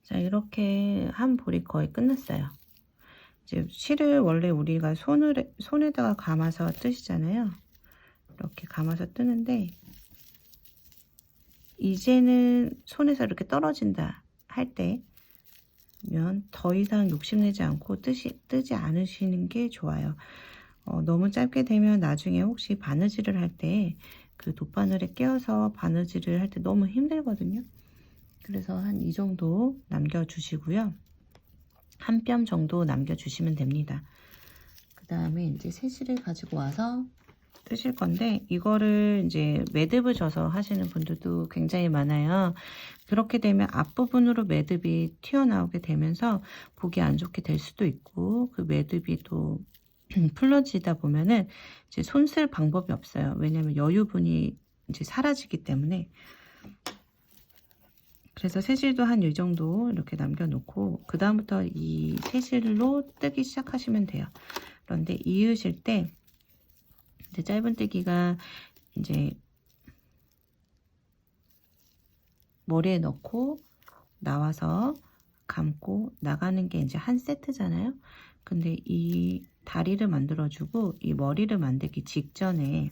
A: 자, 이렇게 한 볼이 거의 끝났어요. 이제 실을 원래 우리가 손에다가 감아서 뜨시잖아요. 이렇게 감아서 뜨는데 이제는 손에서 이렇게 떨어진다 할 때면 더 이상 욕심내지 않고 뜨지 않으시는 게 좋아요. 너무 짧게 되면 나중에 혹시 바느질을 할 때 그 돗바늘에 껴서 바느질을 할 때 너무 힘들거든요. 그래서 한 이 정도 남겨주시고요. 한 뼘 정도 남겨주시면 됩니다. 그 다음에 이제 새실을 가지고 와서 뜨실 건데 이거를 이제 매듭을 져서 하시는 분들도 굉장히 많아요. 그렇게 되면 앞부분으로 매듭이 튀어나오게 되면서 보기 안 좋게 될 수도 있고 그 매듭이 또 풀러지다 보면은 이제 손 쓸 방법이 없어요. 왜냐면 여유분이 이제 사라지기 때문에. 그래서 새실도 한 이 정도 이렇게 남겨놓고 그 다음부터 이 새실로 뜨기 시작하시면 돼요. 그런데 이으실 때 이제 짧은뜨기가 이제 머리에 넣고 나와서 감고 나가는 게 이제 한 세트잖아요. 근데 이 다리를 만들어주고 이 머리를 만들기 직전에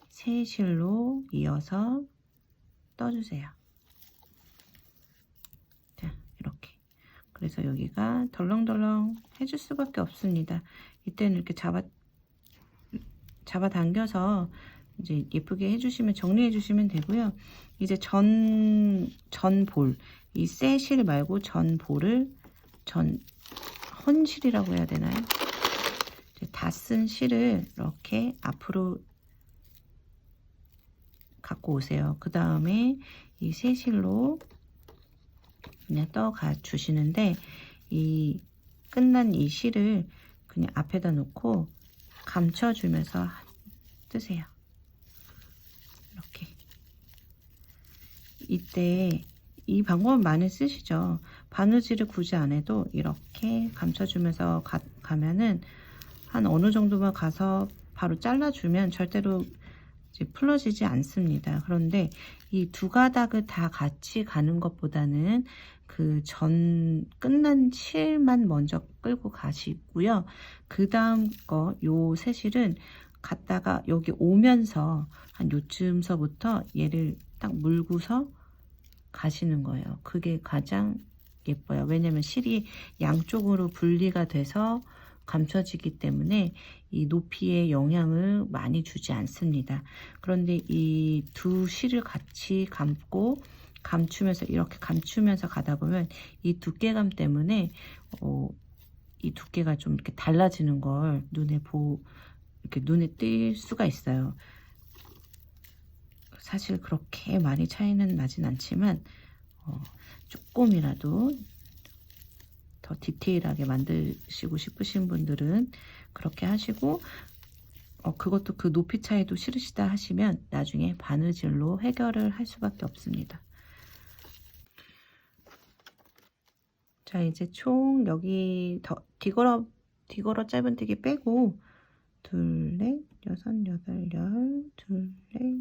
A: 새실로 이어서 떠주세요. 자, 이렇게. 그래서 여기가 덜렁덜렁 해줄 수밖에 없습니다. 이때는 이렇게 잡아당겨서 이제 예쁘게 해주시면, 정리해주시면 되고요. 이제 전볼, 이 새실 말고 전볼을 헌실이라고 해야 되나요? 다 쓴 실을 이렇게 앞으로 갖고 오세요. 그 다음에 이 새실로 그냥 떠가 주시는데, 이 끝난 이 실을 그냥 앞에다 놓고 감춰주면서 뜨세요. 이렇게. 이때 이 방법은 많이 쓰시죠. 바느질을 굳이 안 해도 이렇게 감춰주면서 가면은 한 어느 정도만 가서 바로 잘라주면 절대로 이제 풀어지지 않습니다. 그런데 이 두 가닥을 다 같이 가는 것보다는 그 끝난 실만 먼저 끌고 가시고요. 그 다음 요 새실은 갔다가 여기 오면서 한 요쯤서부터 얘를 딱 물고서 가시는 거예요. 그게 가장 예뻐요. 왜냐면 실이 양쪽으로 분리가 돼서 감춰지기 때문에 이 높이에 영향을 많이 주지 않습니다. 그런데 이 두 실을 같이 감추면서 이렇게 감추면서 가다 보면 이 두께감 때문에 이 두께가 좀 이렇게 달라지는 걸 이렇게 눈에 띌 수가 있어요. 사실 그렇게 많이 차이는 나진 않지만 조금이라도 더 디테일하게 만드시고 싶으신 분들은 그렇게 하시고, 그것도 그 높이 차이도 싫으시다 하시면 나중에 바느질로 해결을 할 수밖에 없습니다. 자, 이제 총 여기 디걸어 짧은뜨기 빼고 둘, 넷, 여섯, 여덟, 열, 둘, 넷,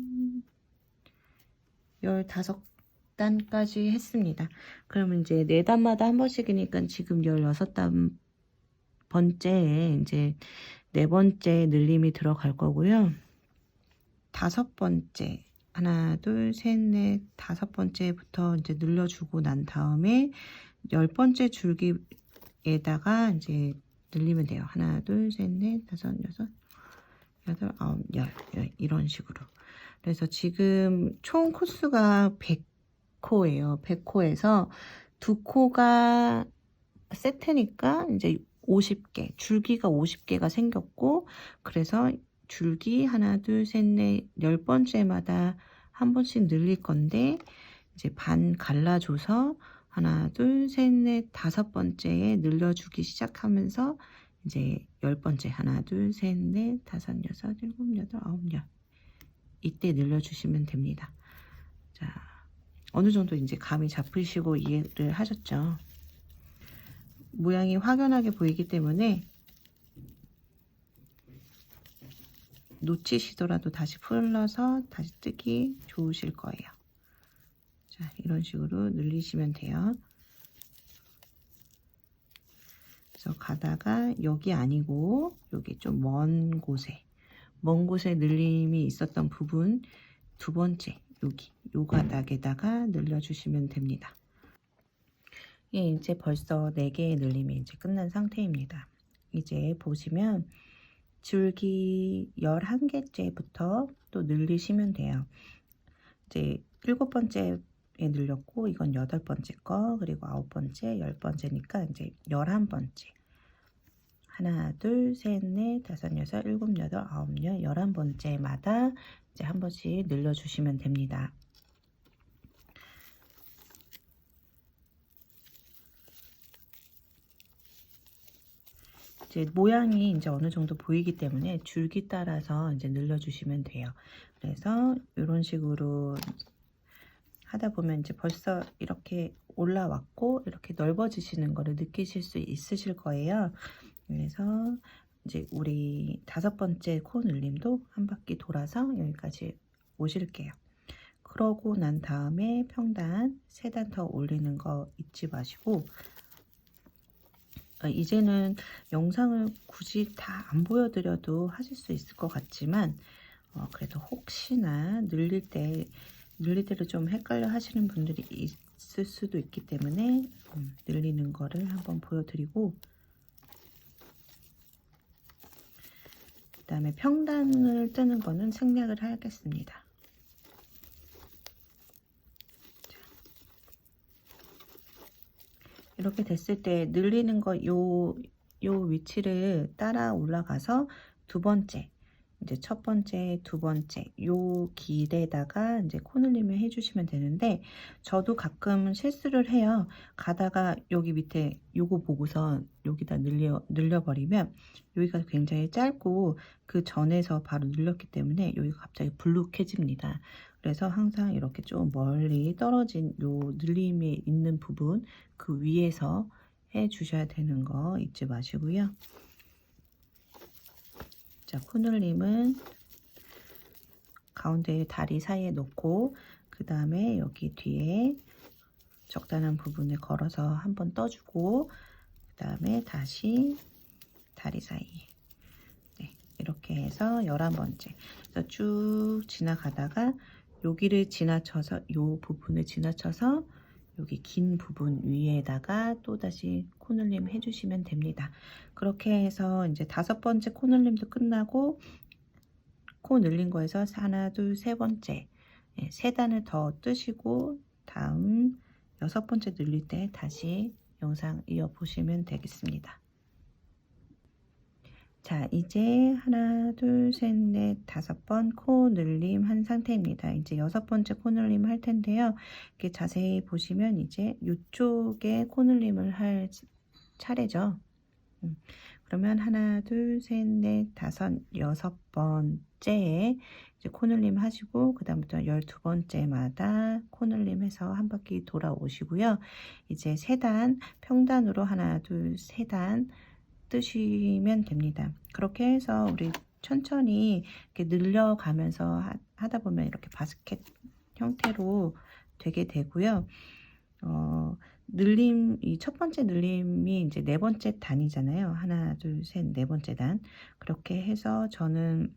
A: 15단까지 했습니다. 그러면 이제 4단마다 한 번씩이니까 지금 16단 번째에 이제 4번째 늘림이 들어갈 거고요. 5번째, 하나, 둘, 셋, 넷, 5번째부터 이제 늘려주고 난 다음에 10번째 줄기에다가 이제 늘리면 돼요. 하나, 둘, 셋, 넷, 다섯, 여섯, 여덟, 아홉, 열 이런 식으로. 그래서 지금 총 코수가 100코예요. 100코에서 2코가 세트니까 이제 50개, 줄기가 50개가 생겼고, 그래서 줄기 하나, 둘, 셋, 넷, 10번째마다 한 번씩 늘릴 건데, 이제 반 갈라줘서 하나, 둘, 셋, 넷, 5번째에 늘려주기 시작하면서 이제 10번째 하나, 둘, 셋, 넷, 다섯, 여섯, 일곱, 여덟, 아홉, 열 이때 늘려주시면 됩니다. 자, 어느 정도 이제 감이 잡히시고 이해를 하셨죠? 모양이 확연하게 보이기 때문에 놓치시더라도 다시 풀러서 다시 뜨기 좋으실 거예요. 자, 이런 식으로 늘리시면 돼요. 그래서 가다가 여기 아니고 여기 좀 먼 곳에 늘림이 있었던 부분 2번째 여기 요 가닥에다가 늘려주시면 됩니다. 예, 이제 벌써 4개의 늘림이 이제 끝난 상태입니다. 이제 보시면 줄기 11개째부터 또 늘리시면 돼요. 이제 7번째에 늘렸고, 이건 8번째 거, 그리고 9번째, 10번째니까 이제 11번째. 하나, 둘, 셋, 넷, 다섯, 여섯, 일곱, 여덟, 아홉, 열, 11번째마다 이제 한 번씩 늘려주시면 됩니다. 이제 모양이 이제 어느 정도 보이기 때문에 줄기 따라서 이제 늘려주시면 돼요. 그래서 이런 식으로 하다 보면 이제 벌써 이렇게 올라왔고 이렇게 넓어지시는 거를 느끼실 수 있으실 거예요. 그래서 이제 우리 5번째 코 늘림도 한 바퀴 돌아서 여기까지 오실게요. 그러고 난 다음에 평단 3단 더 올리는 거 잊지 마시고, 이제는 영상을 굳이 다 안 보여드려도 하실 수 있을 것 같지만 그래도 혹시나 늘릴 때를 좀 헷갈려 하시는 분들이 있을 수도 있기 때문에 늘리는 거를 한번 보여드리고, 그 다음에 평단을 뜨는 거는 생략을 하겠습니다. 이렇게 됐을 때 늘리는 거 요 위치를 따라 올라가서 2번째, 이제 1번째, 2번째 요 길에다가 이제 코늘림을 해주시면 되는데, 저도 가끔 실수를 해요. 가다가 여기 밑에 요거 보고서 여기다 늘려버리면 여기가 굉장히 짧고 그 전에서 바로 늘렸기 때문에 여기가 갑자기 불룩해집니다. 그래서 항상 이렇게 좀 멀리 떨어진 요 늘림이 있는 부분 그 위에서 해 주셔야 되는 거 잊지 마시고요. 자, 코늘림은 가운데 다리 사이에 놓고 그 다음에 여기 뒤에 적당한 부분에 걸어서 한번 떠주고 그 다음에 다시 다리 사이에, 네, 이렇게 해서 11번째 그래서 쭉 지나가다가 여기를 지나쳐서 요 부분을 지나쳐서 여기 긴 부분 위에다가 또다시 코늘림 해주시면 됩니다. 그렇게 해서 이제 5번째 코늘림도 끝나고 코 늘린 거에서 하나, 둘, 3번째 3단을 더 뜨시고 다음 6번째 늘릴 때 다시 영상 이어보시면 되겠습니다. 자, 이제 하나, 둘, 셋, 넷, 5번 코 늘림 한 상태입니다. 이제 6번째 코 늘림 할 텐데요. 이렇게 자세히 보시면 이제 이쪽에 코 늘림을 할 차례죠. 그러면 하나, 둘, 셋, 넷, 5, 6번째에 이제 코 늘림 하시고 그 다음부터 12번째마다 코 늘림 해서 한 바퀴 돌아오시고요. 이제 3단 평단으로 하나, 둘, 3단 뜨시면 됩니다. 그렇게 해서 우리 천천히 이렇게 늘려가면서 하다 보면 이렇게 바스켓 형태로 되게 되고요. 늘림, 이 1번째 늘림이 이제 4번째 단이잖아요. 하나, 둘, 셋, 4번째 단. 그렇게 해서 저는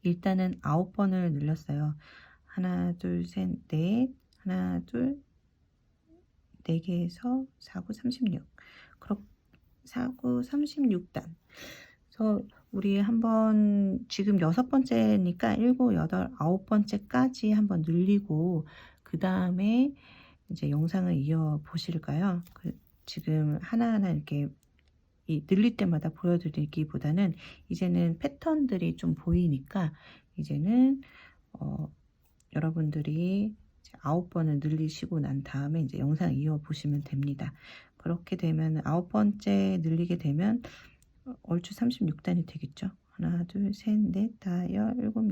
A: 일단은 9번을 늘렸어요. 하나, 둘, 셋, 넷, 하나, 둘, 4개에서 4, 9, 36. 그렇게 4, 9, 36단. 그래서 우리 한번 지금 6번째니까 7, 8, 9번째까지 한번 늘리고 그 다음에 이제 영상을 이어 보실까요? 지금 하나하나 이렇게 늘릴 때마다 보여드리기보다는 이제는 패턴들이 좀 보이니까 이제는 여러분들이 9번을 늘리시고 난 다음에 이제 영상 이어 보시면 됩니다. 그렇게 되면 9번째 늘리게 되면 얼추 36단이 되겠죠. 하나, 둘, 셋, 넷, 다, 10, 7, 8, 9,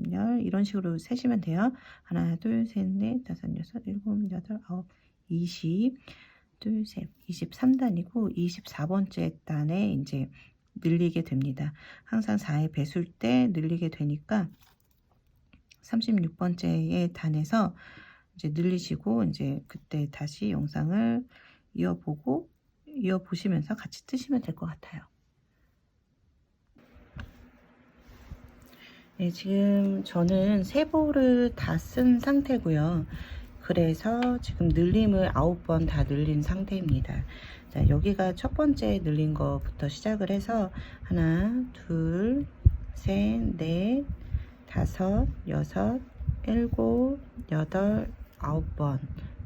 A: 10 이런 식으로 세시면 돼요. 하나, 둘, 셋, 넷, 5, 6, 7, 8, 9, 20, 둘, 셋, 23단이고 24번째 단에 이제 늘리게 됩니다. 항상 4의 배수일 때 늘리게 되니까 36번째의 단에서 이제 늘리시고 이제 그때 다시 영상을 이어보시면서 같이 뜨시면 될 것 같아요. 네, 지금 저는 3볼을 다 쓴 상태고요. 그래서 지금 늘림을 9번 다 늘린 상태입니다. 자, 여기가 1번째 늘린 거부터 시작을 해서 하나, 둘, 셋, 넷, 5, 6, 7, 8, 9번을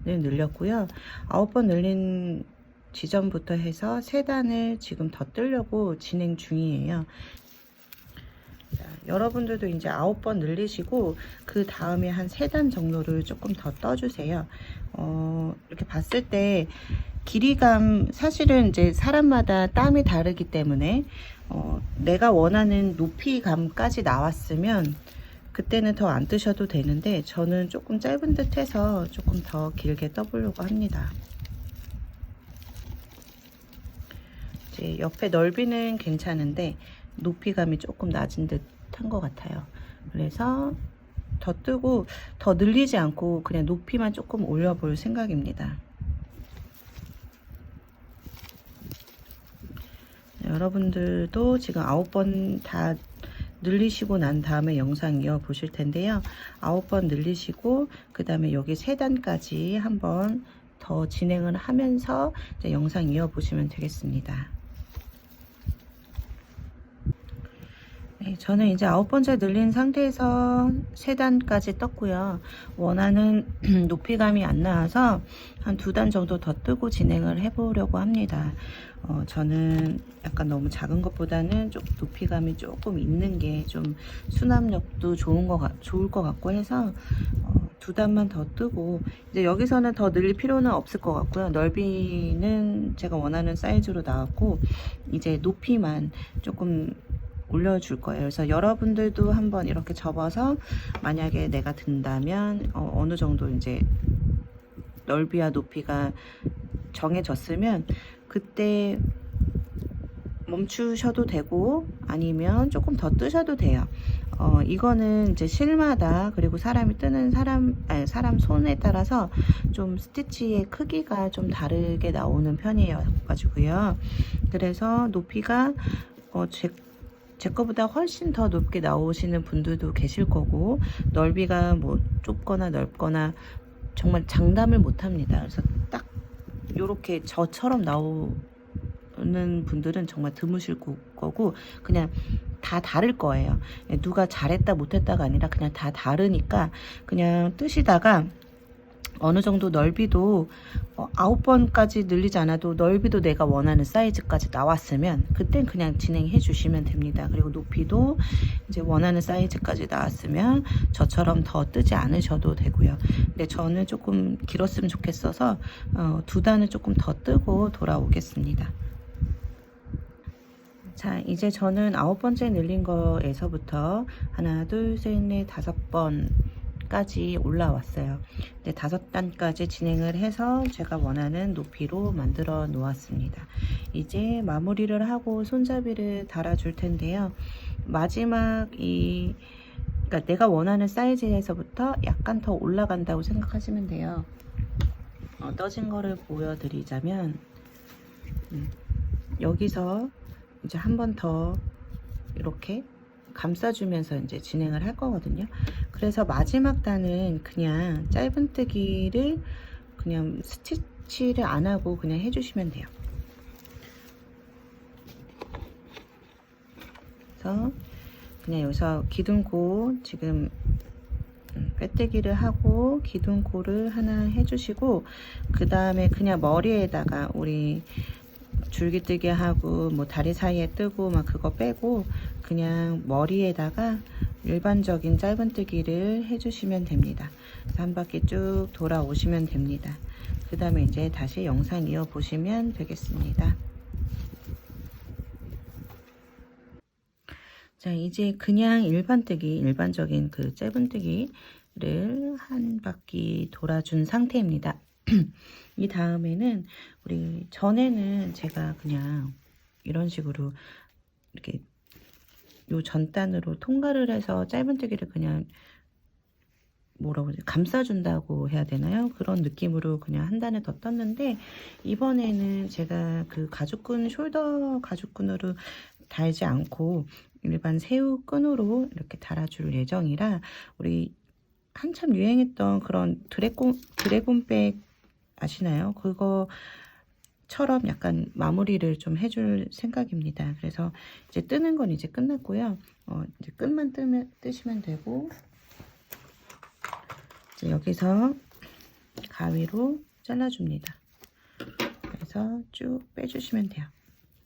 A: 늘렸고요. 9번 늘린 지점부터 해서 3단을 지금 더 뜨려고 진행 중이에요. 자, 여러분들도 이제 9번 늘리시고 그 다음에 한 3단 정도를 조금 더 떠주세요. 이렇게 봤을 때 길이감, 사실은 이제 사람마다 땀이 다르기 때문에 내가 원하는 높이감까지 나왔으면 그때는 더 안 뜨셔도 되는데 저는 조금 짧은 듯 해서 조금 더 길게 떠보려고 합니다. 이제 옆에 넓이는 괜찮은데 높이감이 조금 낮은 듯 한 것 같아요. 그래서 더 뜨고 더 늘리지 않고 그냥 높이만 조금 올려볼 생각입니다. 여러분들도 지금 9번 다 늘리시고 난 다음에 영상 이어 보실 텐데요. 9번 늘리시고 그 다음에 여기 3단까지 한번 더 진행을 하면서 이제 영상 이어 보시면 되겠습니다. 네, 저는 이제 9번째 늘린 상태에서 3단까지 떴고요. 원하는 높이감이 안 나와서 한 2단 정도 더 뜨고 진행을 해보려고 합니다. 저는 약간 너무 작은 것보다는 좀 높이감이 조금 있는 게 좀 수납력도 좋을 것 같고 해서 2단만 더 뜨고 이제 여기서는 더 늘릴 필요는 없을 것 같고요. 넓이는 제가 원하는 사이즈로 나왔고 이제 높이만 조금 올려줄 거예요. 그래서 여러분들도 한번 이렇게 접어서 만약에 내가 든다면 어느 정도 이제 넓이와 높이가 정해졌으면 그때 멈추셔도 되고 아니면 조금 더 뜨셔도 돼요. 이거는 이제 실마다 그리고 사람이 뜨는 사람 손에 따라서 좀 스티치의 크기가 좀 다르게 나오는 편이에요 가지고요. 그래서 높이가 제 거보다 훨씬 더 높게 나오시는 분들도 계실 거고 넓이가 뭐 좁거나 넓거나 정말 장담을 못 합니다. 그래서 딱 요렇게 저처럼 나오는 분들은 정말 드무실 거고 그냥 다 다를 거예요. 누가 잘했다 못했다가 아니라 그냥 다 다르니까 그냥 뜨시다가 어느 정도 넓이도 9번까지 늘리지 않아도 넓이도 내가 원하는 사이즈까지 나왔으면 그땐 그냥 진행해 주시면 됩니다. 그리고 높이도 이제 원하는 사이즈까지 나왔으면 저처럼 더 뜨지 않으셔도 되고요. 근데 저는 조금 길었으면 좋겠어서 2단을 조금 더 뜨고 돌아오겠습니다. 자, 이제 저는 9번째 늘린 거에서부터 하나, 둘, 셋, 넷, 5번 까지 올라왔어요. 이제 5단까지 진행을 해서 제가 원하는 높이로 만들어 놓았습니다. 이제 마무리를 하고 손잡이를 달아 줄 텐데요. 마지막 그러니까 내가 원하는 사이즈에서부터 약간 더 올라간다고 생각하시면 돼요. 떠진 거를 보여드리자면 여기서 이제 한 번 더 이렇게 감싸주면서 이제 진행을 할 거거든요. 그래서 마지막 단은 그냥 짧은뜨기를 그냥 스티치를 안 하고 그냥 해주시면 돼요. 그래서 그냥 여기서 기둥코 지금 빼뜨기를 하고 기둥코를 하나 해주시고 그 다음에 그냥 머리에다가 우리 줄기뜨기 하고 뭐 다리 사이에 뜨고 막 그거 빼고 그냥 머리에다가 일반적인 짧은뜨기를 해주시면 됩니다. 한 바퀴 쭉 돌아오시면 됩니다. 그 다음에 이제 다시 영상 이어 보시면 되겠습니다. 자, 이제 그냥 일반적인 그 짧은뜨기를 한 바퀴 돌아준 상태입니다. 이 다음에는 우리 전에는 제가 그냥 이런 식으로 이렇게 요 전단으로 통과를 해서 짧은뜨기를 그냥 뭐라고 하지? 감싸준다고 해야 되나요? 그런 느낌으로 그냥 한 단을 더 떴는데 이번에는 제가 그 가죽끈 숄더 가죽끈으로 달지 않고 일반 새우 끈으로 이렇게 달아줄 예정이라 우리 한참 유행했던 그런 드래곤백 아시나요? 그거처럼 약간 마무리를 좀 해줄 생각입니다. 그래서 이제 뜨는 건 이제 끝났고요. 이제 끝만 뜨시면 되고 이제 여기서 가위로 잘라줍니다. 그래서 쭉 빼주시면 돼요.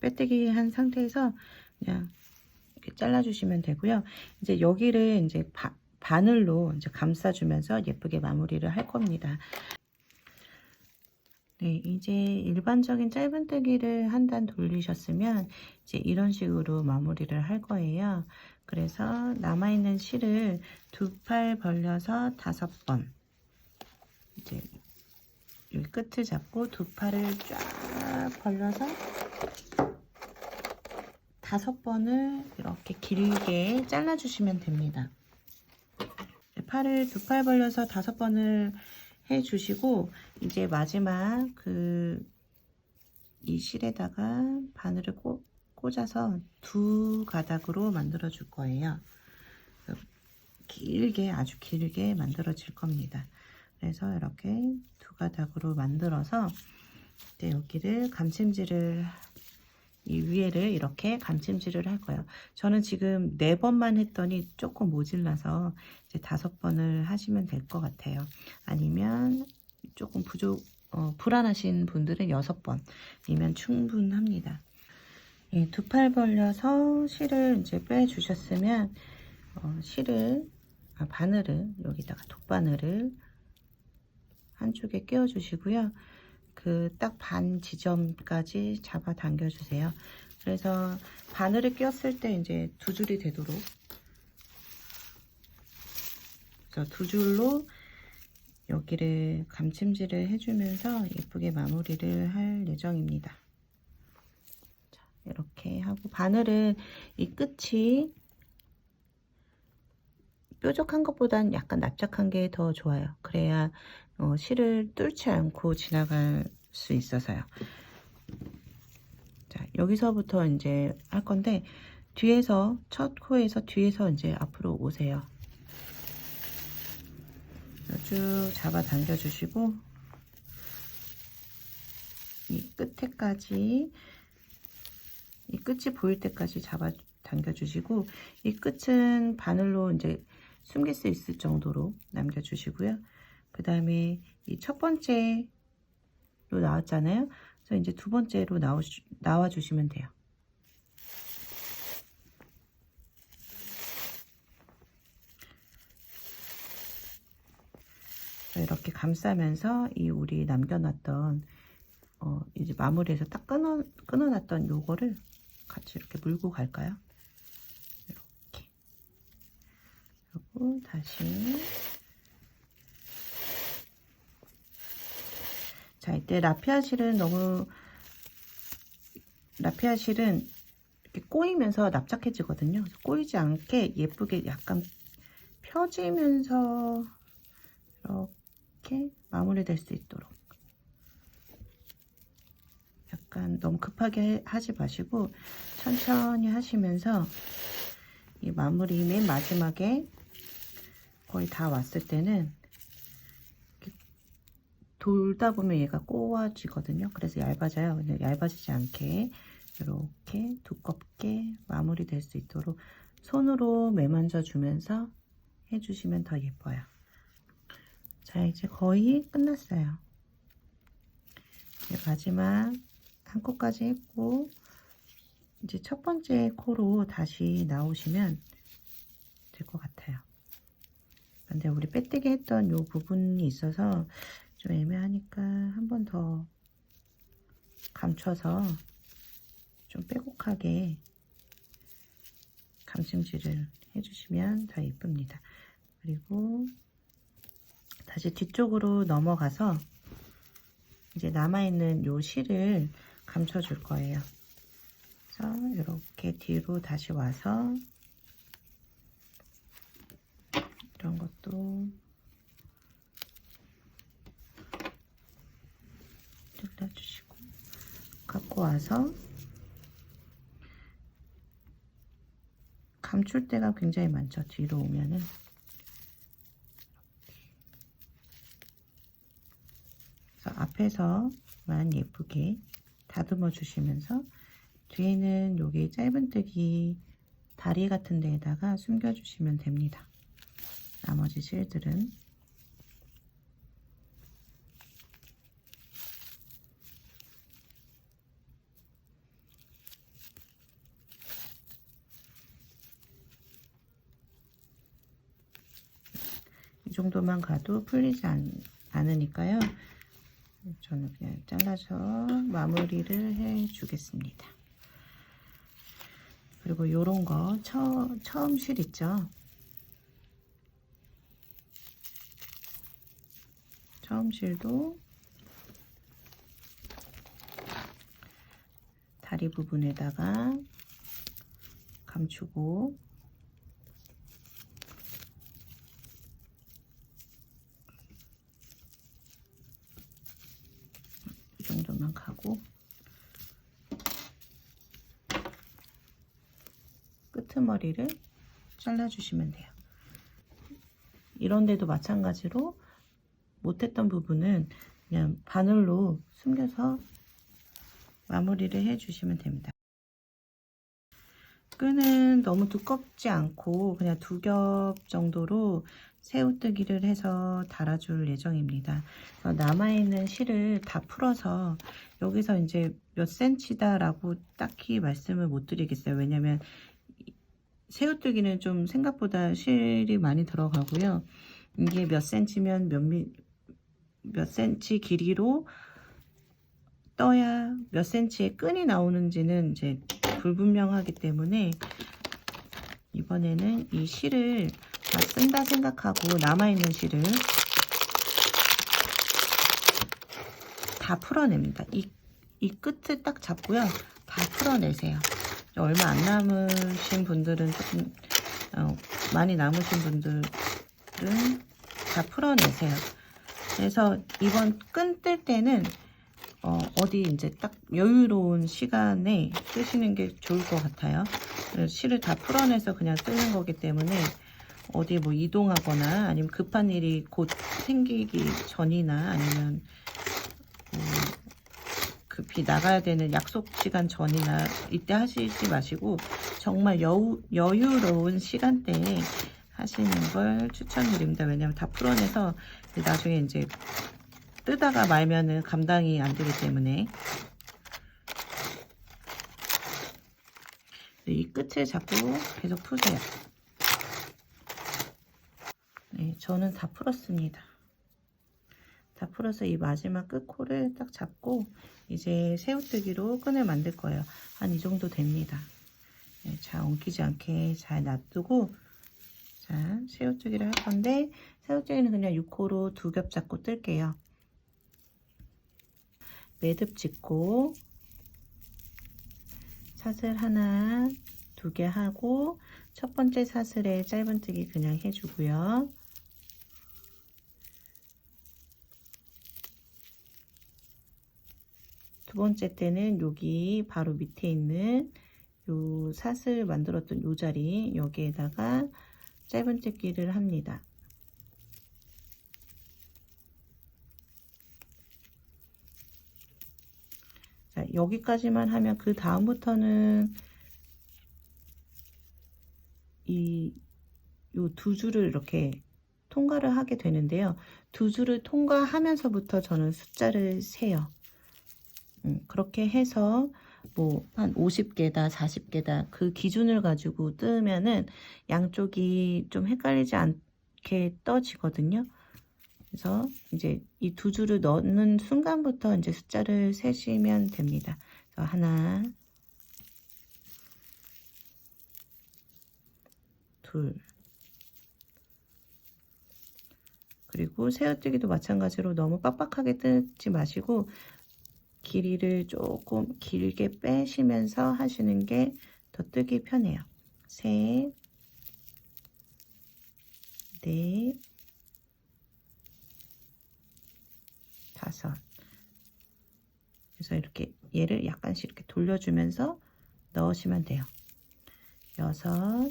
A: 빼뜨기 한 상태에서 그냥 이렇게 잘라주시면 되고요. 이제 여기를 이제 바늘로 이제 감싸주면서 예쁘게 마무리를 할 겁니다. 네, 이제 일반적인 짧은뜨기를 한 단 돌리셨으면 이제 이런 식으로 마무리를 할 거예요. 그래서 남아있는 실을 2팔 벌려서 5번, 이제 여기 끝을 잡고 2팔을 쫙 벌려서 5번을 이렇게 길게 잘라주시면 됩니다. 팔을 2팔 벌려서 5번을 해주시고, 이제 마지막 이 실에다가 바늘을 꽂아서 2가닥으로 만들어 줄 거예요. 길게, 아주 길게 만들어질 겁니다. 그래서 이렇게 2가닥으로 만들어서 이제 여기를 이 위에를 이렇게 감침질을 할 거예요. 저는 지금 4번만 했더니 조금 모질라서 이제 5번을 하시면 될 것 같아요. 아니면 조금 불안하신 분들은 6번이면 충분합니다. 예, 2팔 벌려서 실을 이제 빼주셨으면 바늘을 여기다가 돗바늘을 한쪽에 끼워 주시고요. 딱 반 지점까지 잡아 당겨 주세요. 그래서 바늘을 끼웠을 때 이제 2줄이 되도록, 그래서 2줄로 여기를 감침질을 해주면서 예쁘게 마무리를 할 예정입니다. 자, 이렇게 하고, 바늘은 이 끝이 뾰족한 것보단 약간 납작한 게 더 좋아요. 그래야 실을 뚫지 않고 지나갈 수 있어서요. 자, 여기서부터 이제 할 건데, 첫 코에서 뒤에서 이제 앞으로 오세요. 쭉 잡아 당겨 주시고, 이 끝이 보일 때까지 잡아 당겨 주시고, 이 끝은 바늘로 이제 숨길 수 있을 정도로 남겨 주시고요. 그 다음에 이 첫 번째로 나왔잖아요. 그래서 이제 2번째로 나와 주시면 돼요. 이렇게 감싸면서 우리 남겨놨던 이제 마무리해서 딱 끊어놨던 요거를 같이 이렇게 물고 갈까요? 이렇게. 그리고 다시. 자, 이때 라피아 실은 이렇게 꼬이면서 납작해지거든요. 꼬이지 않게 예쁘게 약간 펴지면서 이렇게 마무리될 수 있도록, 약간 너무 급하게 하지 마시고 천천히 하시면서 이 마무리 맨 마지막에 거의 다 왔을 때는 돌다 보면 얘가 꼬아지거든요. 그래서 얇아져요. 근데 얇아지지 않게 이렇게 두껍게 마무리될 수 있도록 손으로 매만져 주면서 해주시면 더 예뻐요. 자, 이제 거의 끝났어요. 이제 마지막 한 코까지 했고, 이제 첫 번째 코로 다시 나오시면 될 것 같아요. 근데 우리 빼뜨기 했던 요 부분이 있어서 좀 애매하니까 한 번 더 감춰서 좀 빼곡하게 감침질을 해주시면 더 예쁩니다. 그리고 다시 뒤쪽으로 넘어가서 이제 남아있는 요 실을 감춰줄 거예요. 그래서 이렇게 뒤로 다시 와서 이런 것도 눌러주시고 갖고 와서 감출 때가 굉장히 많죠. 뒤로 오면은. 그래서 앞에서만 예쁘게 다듬어 주시면서 뒤에는 여기 짧은뜨기 다리 같은 데에다가 숨겨 주시면 됩니다. 나머지 실들은. 이 정도만 가도 풀리지 않으니까요. 저는 그냥 잘라서 마무리를 해 주겠습니다. 그리고 요런 거 처음 실 있죠? 처음 실도 다리 부분에다가 감추고 이 정도만 가고 끄트머리를 잘라주시면 돼요. 이런 데도 마찬가지로 못했던 부분은 그냥 바늘로 숨겨서 마무리를 해주시면 됩니다. 끈은 너무 두껍지 않고 그냥 2겹 정도로 새우뜨기를 해서 달아줄 예정입니다. 남아있는 실을 다 풀어서 여기서 이제 몇 센치다 라고 딱히 말씀을 못 드리겠어요. 왜냐면 새우뜨기는 좀 생각보다 실이 많이 들어가고요. 이게 몇 센치면 몇 센치 길이로 떠야 몇 센치의 끈이 나오는지는 이제 불분명하기 때문에 이번에는 이 실을 다 쓴다 생각하고 남아있는 실을 다 풀어냅니다. 이 끝을 딱 잡고요. 다 풀어내세요. 얼마 안 남으신 분들은 조금 많이 남으신 분들은 다 풀어내세요. 그래서 이번 끈 뜰 때는 어디 이제 딱 여유로운 시간에 쓰시는 게 좋을 것 같아요. 실을 다 풀어내서 그냥 쓰는 거기 때문에 어디 뭐 이동하거나 아니면 급한 일이 곧 생기기 전이나 아니면 급히 나가야 되는 약속 시간 전이나 이때 하시지 마시고 정말 여유로운 시간대에 하시는 걸 추천드립니다. 왜냐면 다 풀어내서 나중에 이제 뜨다가 말면은 감당이 안 되기 때문에 이 끝을 잡고 계속 푸세요. 네, 저는 다 풀었습니다. 다 풀어서 이 마지막 끝코를 딱 잡고 이제 새우뜨기로 끈을 만들 거예요. 한 이 정도 됩니다. 네, 잘 엉키지 않게 잘 놔두고 자 새우뜨기를 할 건데 새우뜨기는 그냥 6호로 2겹 잡고 뜰게요. 매듭 짓고 사슬 하나 2개 하고 첫 번째 사슬에 짧은뜨기 그냥 해주고요. 두 번째 때는 여기 바로 밑에 있는 요 사슬 만들었던 요 자리 여기에다가 짧은뜨기를 합니다. 자, 여기까지만 하면 그 다음부터는 요 2줄을 이렇게 통과를 하게 되는데요. 2줄을 통과하면서부터 저는 숫자를 세요. 그렇게 해서 뭐 한 50개다 40개다 그 기준을 가지고 뜨면은 양쪽이 좀 헷갈리지 않게 떠지거든요. 그래서 이제 이 2줄을 넣는 순간부터 이제 숫자를 세시면 됩니다. 그래서 하나, 둘, 그리고 새우뜨기도 마찬가지로 너무 빡빡하게 뜨지 마시고 길이를 조금 길게 빼시면서 하시는 게 더 뜨기 편해요. 셋, 넷, 다섯. 그래서 이렇게 얘를 약간씩 이렇게 돌려주면서 넣으시면 돼요. 여섯,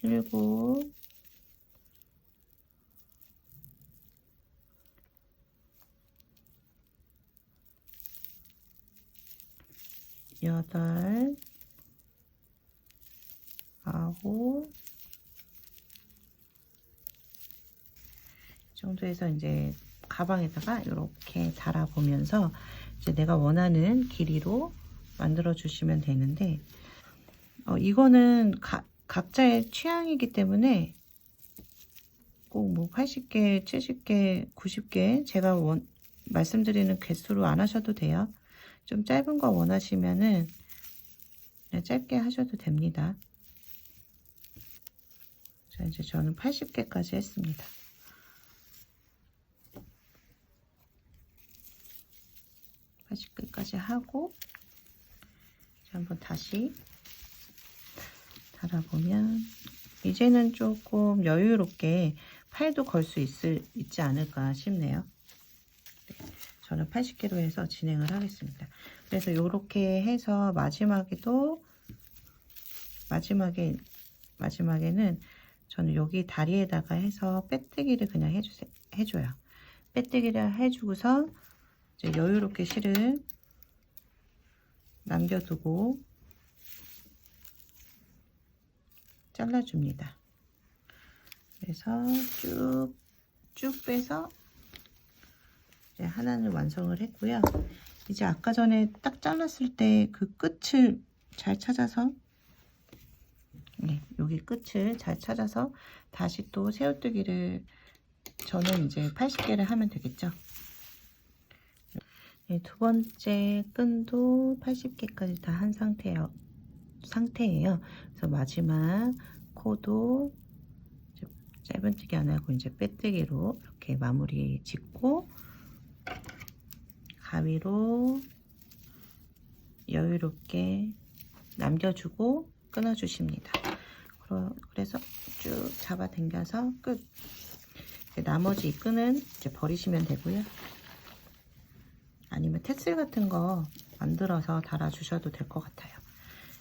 A: 일곱, 여덟, 아홉, 이 정도에서 이제 가방에다가 이렇게 달아보면서 이제 내가 원하는 길이로 만들어 주시면 되는데 이거는 각자의 취향이기 때문에 꼭 뭐 80개, 70개, 90개 제가 말씀드리는 개수로 안 하셔도 돼요. 좀 짧은 거 원하시면은 그냥 짧게 하셔도 됩니다. 자, 이제 저는 80개까지 했습니다. 까지 하고 한번 다시 달아보면 이제는 조금 여유롭게 팔도 걸 수 있지 않을까 싶네요. 네, 저는 80개로 해서 진행을 하겠습니다. 그래서 이렇게 해서 마지막에는 저는 여기 다리에다가 해서 빼뜨기를 그냥 해줘요. 빼뜨기를 해주고서 이제 여유롭게 실을 남겨두고 잘라줍니다. 그래서 쭉 빼서 이제 하나는 완성을 했고요. 이제 아까 전에 딱 잘랐을 때 그 끝을 잘 찾아서 여기 끝을 잘 찾아서 다시 또 새우뜨기를 저는 이제 80개를 하면 되겠죠. 두 번째 끈도 80개까지 다 한 상태예요. 그래서 마지막 코도 짧은뜨기 안 하고 이제 빼뜨기로 이렇게 마무리 짓고 가위로 여유롭게 남겨주고 끊어주십니다. 그래서 쭉 잡아 당겨서 끝. 나머지 이 끈은 이제 버리시면 되고요. 아니면 테슬 같은 거 만들어서 달아주셔도 될 것 같아요.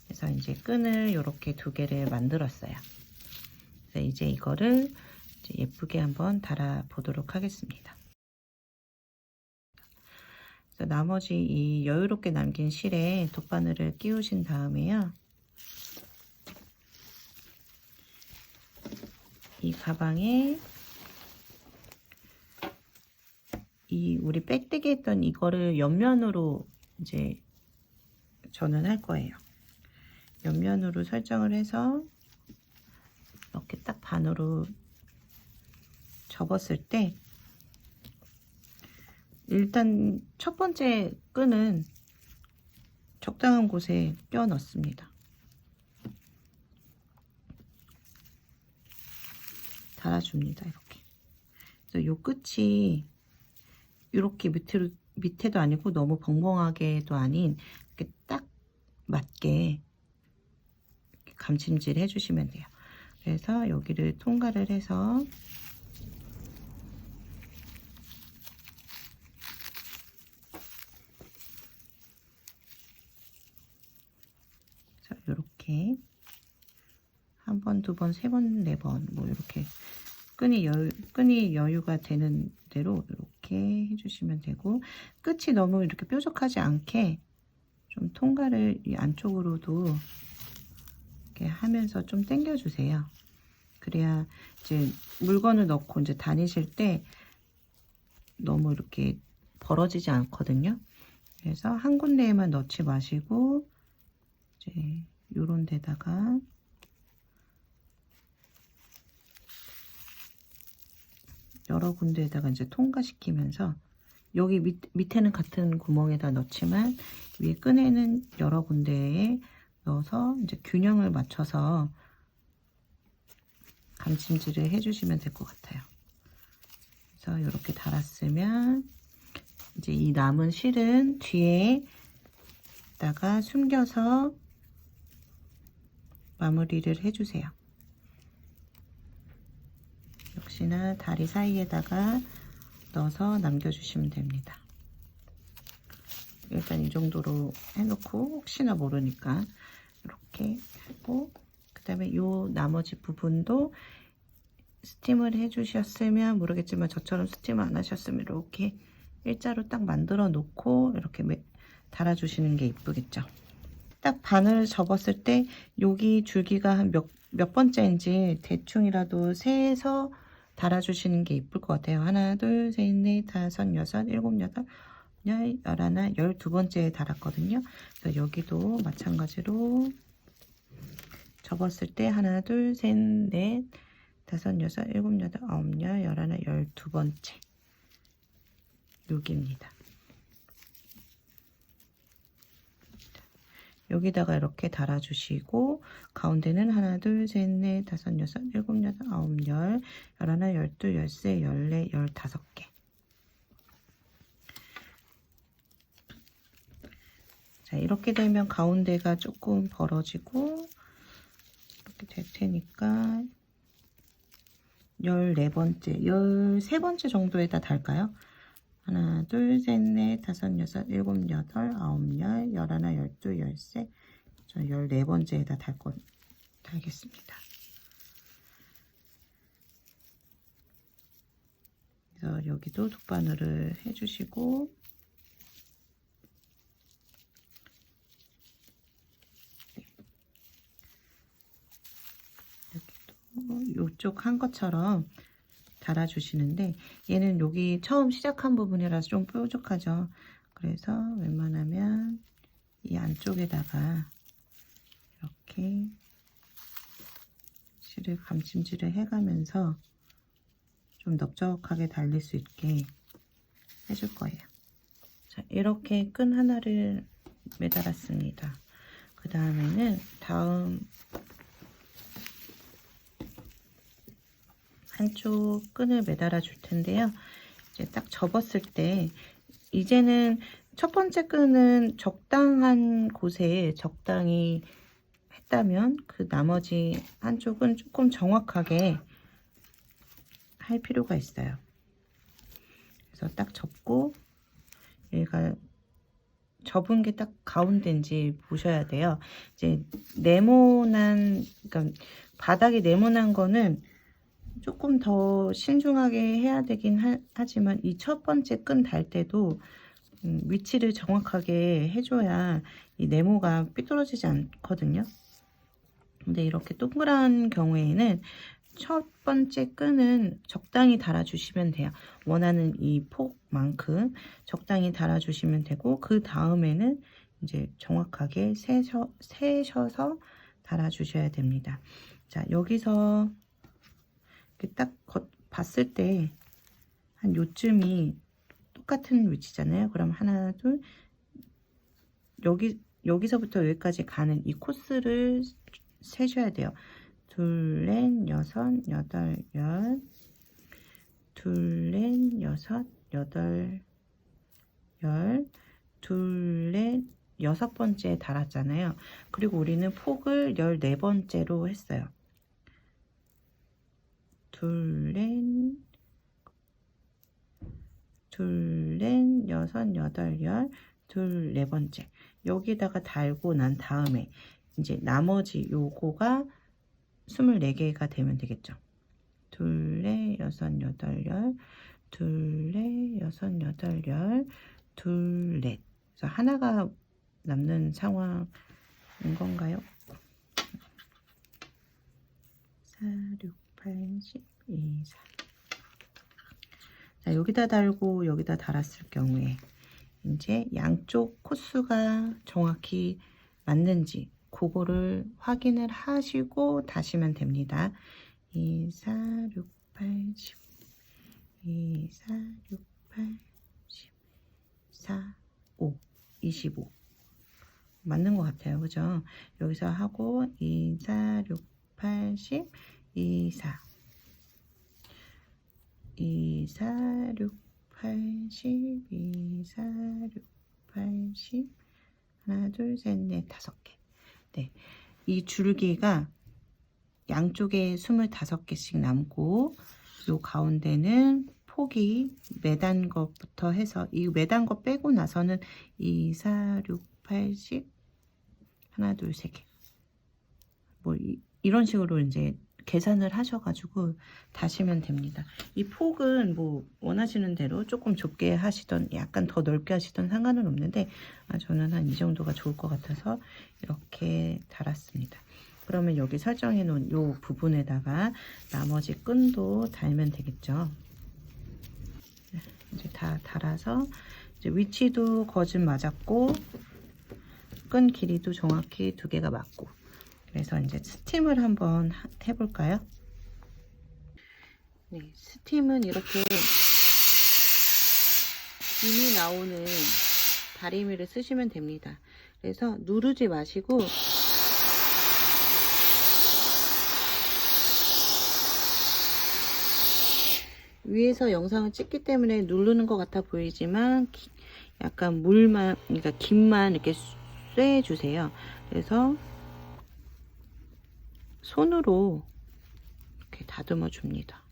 A: 그래서 이제 끈을 이렇게 2개를 만들었어요. 그래서 이제 이거를 이제 예쁘게 한번 달아 보도록 하겠습니다. 그래서 나머지 이 여유롭게 남긴 실에 돗바늘을 끼우신 다음에요. 이 가방에 우리 빼뜨기 했던 이거를 옆면으로 이제 저는 할 거예요. 옆면으로 설정을 해서 이렇게 딱 반으로 접었을 때 일단 첫 번째 끈은 적당한 곳에 껴 넣습니다. 달아줍니다. 이렇게. 그래서 요 끝이 이렇게 밑에도 아니고 너무 벙벙하게도 아닌 이렇게 딱 맞게 이렇게 감침질 해주시면 돼요. 그래서 여기를 통과를 해서 이렇게 한 번, 두 번, 세 번, 네 번 뭐 이렇게 끈이 여유가 되는 대로 이렇게 해주시면 되고 끝이 너무 이렇게 뾰족하지 않게 좀 통과를 이 안쪽으로도 이렇게 하면서 좀 당겨 주세요. 그래야 이제 물건을 넣고 이제 다니실 때 너무 이렇게 벌어지지 않거든요. 그래서 한 군데에만 넣지 마시고 이제 요런 데다가 여러 군데에다가 이제 통과시키면서 여기 밑에는 같은 구멍에다 넣지만 위에 끈에는 여러 군데에 넣어서 이제 균형을 맞춰서 감침질을 해주시면 될 것 같아요. 그래서 이렇게 달았으면 이제 이 남은 실은 뒤에다가 숨겨서 마무리를 해주세요. 역시나 다리 사이에다가 넣어서 남겨주시면 됩니다. 일단 이 정도로 해놓고 혹시나 모르니까 이렇게 하고 그 다음에 이 나머지 부분도 스팀을 해주셨으면 모르겠지만 저처럼 스팀 안 하셨으면 이렇게 일자로 딱 만들어 놓고 이렇게 달아주시는 게 이쁘겠죠. 딱 반을 접었을 때 여기 줄기가 한 몇 번째인지 대충이라도 세서 달아주시는 게 이쁠 것 같아요. 하나, 둘, 셋, 넷, 다섯, 여섯, 일곱, 여덟, 열하나, 12번째에 달았거든요. 그래서 여기도 마찬가지로 접었을 때 하나, 둘, 셋, 넷, 다섯, 여섯, 일곱, 여덟, 아홉, 열, 열하나, 12번째 6입니다. 여기다가 이렇게 달아주시고 가운데는 하나, 둘, 셋, 넷, 다섯, 여섯, 일곱, 여덟, 아홉, 열, 열하나, 열둘, 열세, 열네, 15개. 자, 이렇게 되면 가운데가 조금 벌어지고 이렇게 될 테니까 14번째, 13번째 정도에다 달까요? 하나, 둘, 셋, 넷, 다섯, 여섯, 일곱, 여덟, 아홉, 열, 열하나, 열둘, 열세, 저 14번째에다 달겠습니다. 그래서 여기도 돗바늘을 해주시고 여기도 이쪽 한 것처럼 달아주시는데 얘는 여기 처음 시작한 부분이라서 좀 뾰족하죠. 그래서 웬만하면 이 안쪽에다가 이렇게 실을 감침질을 해가면서 좀 넓적하게 달릴 수 있게 해줄 거예요. 자, 이렇게 끈 하나를 매달았습니다. 그 다음에는 다음 한쪽 끈을 매달아 줄 텐데요. 이제 딱 접었을 때 이제는 첫 번째 끈은 적당한 곳에 적당히 했다면 그 나머지 한쪽은 조금 정확하게 할 필요가 있어요. 그래서 딱 접고 얘가 접은 게 딱 가운데인지 보셔야 돼요. 이제 네모난, 그러니까 바닥이 네모난 거는 조금 더 신중하게 해야 되긴 하지만 이 첫 번째 끈 달 때도 위치를 정확하게 해줘야 이 네모가 삐뚤어지지 않거든요. 근데 이렇게 동그란 경우에는 첫 번째 끈은 적당히 달아주시면 돼요. 원하는 이 폭만큼 적당히 달아주시면 되고 그 다음에는 이제 정확하게 세셔서 달아주셔야 됩니다. 자, 여기서 이렇게 딱 봤을 때 한 요쯤이 똑같은 위치잖아요. 그럼 하나, 둘, 여기서부터 여기까지 가는 이 코스를 세셔야 돼요. 둘, 넷, 여섯, 여덟, 열, 둘, 넷, 여섯, 여덟, 열, 둘, 넷, 6번째에 달았잖아요. 그리고 우리는 폭을 14번째로 했어요. 둘, 넷, 여섯, 여덟, 열, 둘, 4번째. 여기다가 달고 난 다음에 이제 나머지 요거가 24개가 되면 되겠죠. 둘, 넷, 여섯, 여덟, 열, 둘, 넷, 여섯, 여덟, 열, 둘, 넷. 그래서 하나가 남는 상황인 건가요? 4, 6, 8, 10, 2, 4. 자, 여기다 달고 여기다 달았을 경우에 이제 양쪽 코스가 정확히 맞는지 그거를 확인을 하시고 다시면 됩니다. 2, 4, 6, 8, 10 2, 4, 6, 8, 10 4, 5, 25 맞는 것 같아요. 그죠? 여기서 하고 2, 4, 6, 8, 10 2, 4 2, 4, 6, 8, 10 2, 4, 6, 8, 10 하나, 둘, 셋, 넷, 5개. 네, 이 줄기가 양쪽에 25개씩 남고 요 가운데는 폭이 매단 것부터 해서 이 매단 것 빼고 나서는 2, 4, 6, 8, 10 하나, 둘, 3개 뭐 이런 식으로 이제 계산을 하셔가지고 다시면 됩니다. 이 폭은 뭐 원하시는 대로 조금 좁게 하시던 약간 더 넓게 하시던 상관은 없는데 저는 한 이 정도가 좋을 것 같아서 이렇게 달았습니다. 그러면 여기 설정해 놓은 요 부분에다가 나머지 끈도 달면 되겠죠. 이제 다 달아서 이제 위치도 거진 맞았고 끈 길이도 정확히 2개가 맞고 그래서 이제 스팀을 한번 해볼까요? 네, 스팀은 이렇게 김이 나오는 다리미를 쓰시면 됩니다. 그래서 누르지 마시고 위에서 영상을 찍기 때문에 누르는 것 같아 보이지만 약간 물만, 그러니까 김만 이렇게 쐬주세요. 그래서 손으로 이렇게 다듬어 줍니다.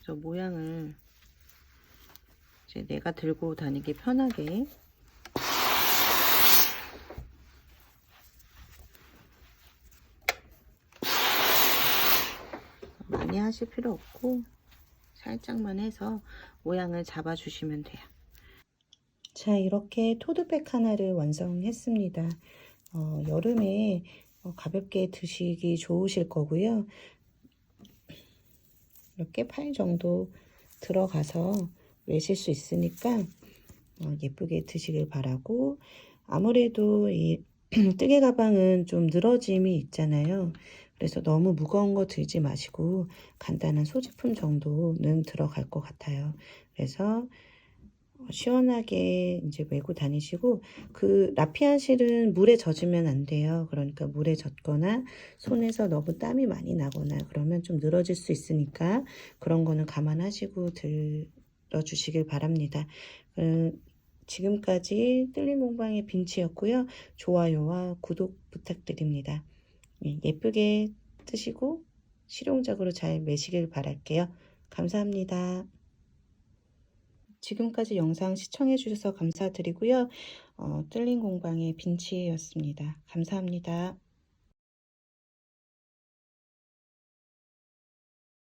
A: 그래서 모양을 이제 내가 들고 다니기 편하게 많이 하실 필요 없고 살짝만 해서 모양을 잡아 주시면 돼요. 자, 이렇게 토드백 하나를 완성했습니다. 여름에 가볍게 드시기 좋으실 거고요. 이렇게 팔 정도 들어가서 매실 수 있으니까 예쁘게 드시길 바라고, 아무래도 이 뜨개 가방은 좀 늘어짐이 있잖아요. 그래서 너무 무거운 거 들지 마시고 간단한 소지품 정도는 들어갈 것 같아요. 그래서 시원하게 이제 메고 다니시고, 그 라피안 실은 물에 젖으면 안 돼요. 그러니까 물에 젖거나 손에서 너무 땀이 많이 나거나 그러면 좀 늘어질 수 있으니까 그런 거는 감안하시고 들어주시길 바랍니다. 지금까지 뜰링 공방의 빈치였고요. 좋아요와 구독 부탁드립니다. 예쁘게 뜨시고 실용적으로 잘 매시길 바랄게요. 감사합니다. 지금까지 영상 시청해 주셔서 감사드리고요. 뜰링 공방의 빈치였습니다. 감사합니다.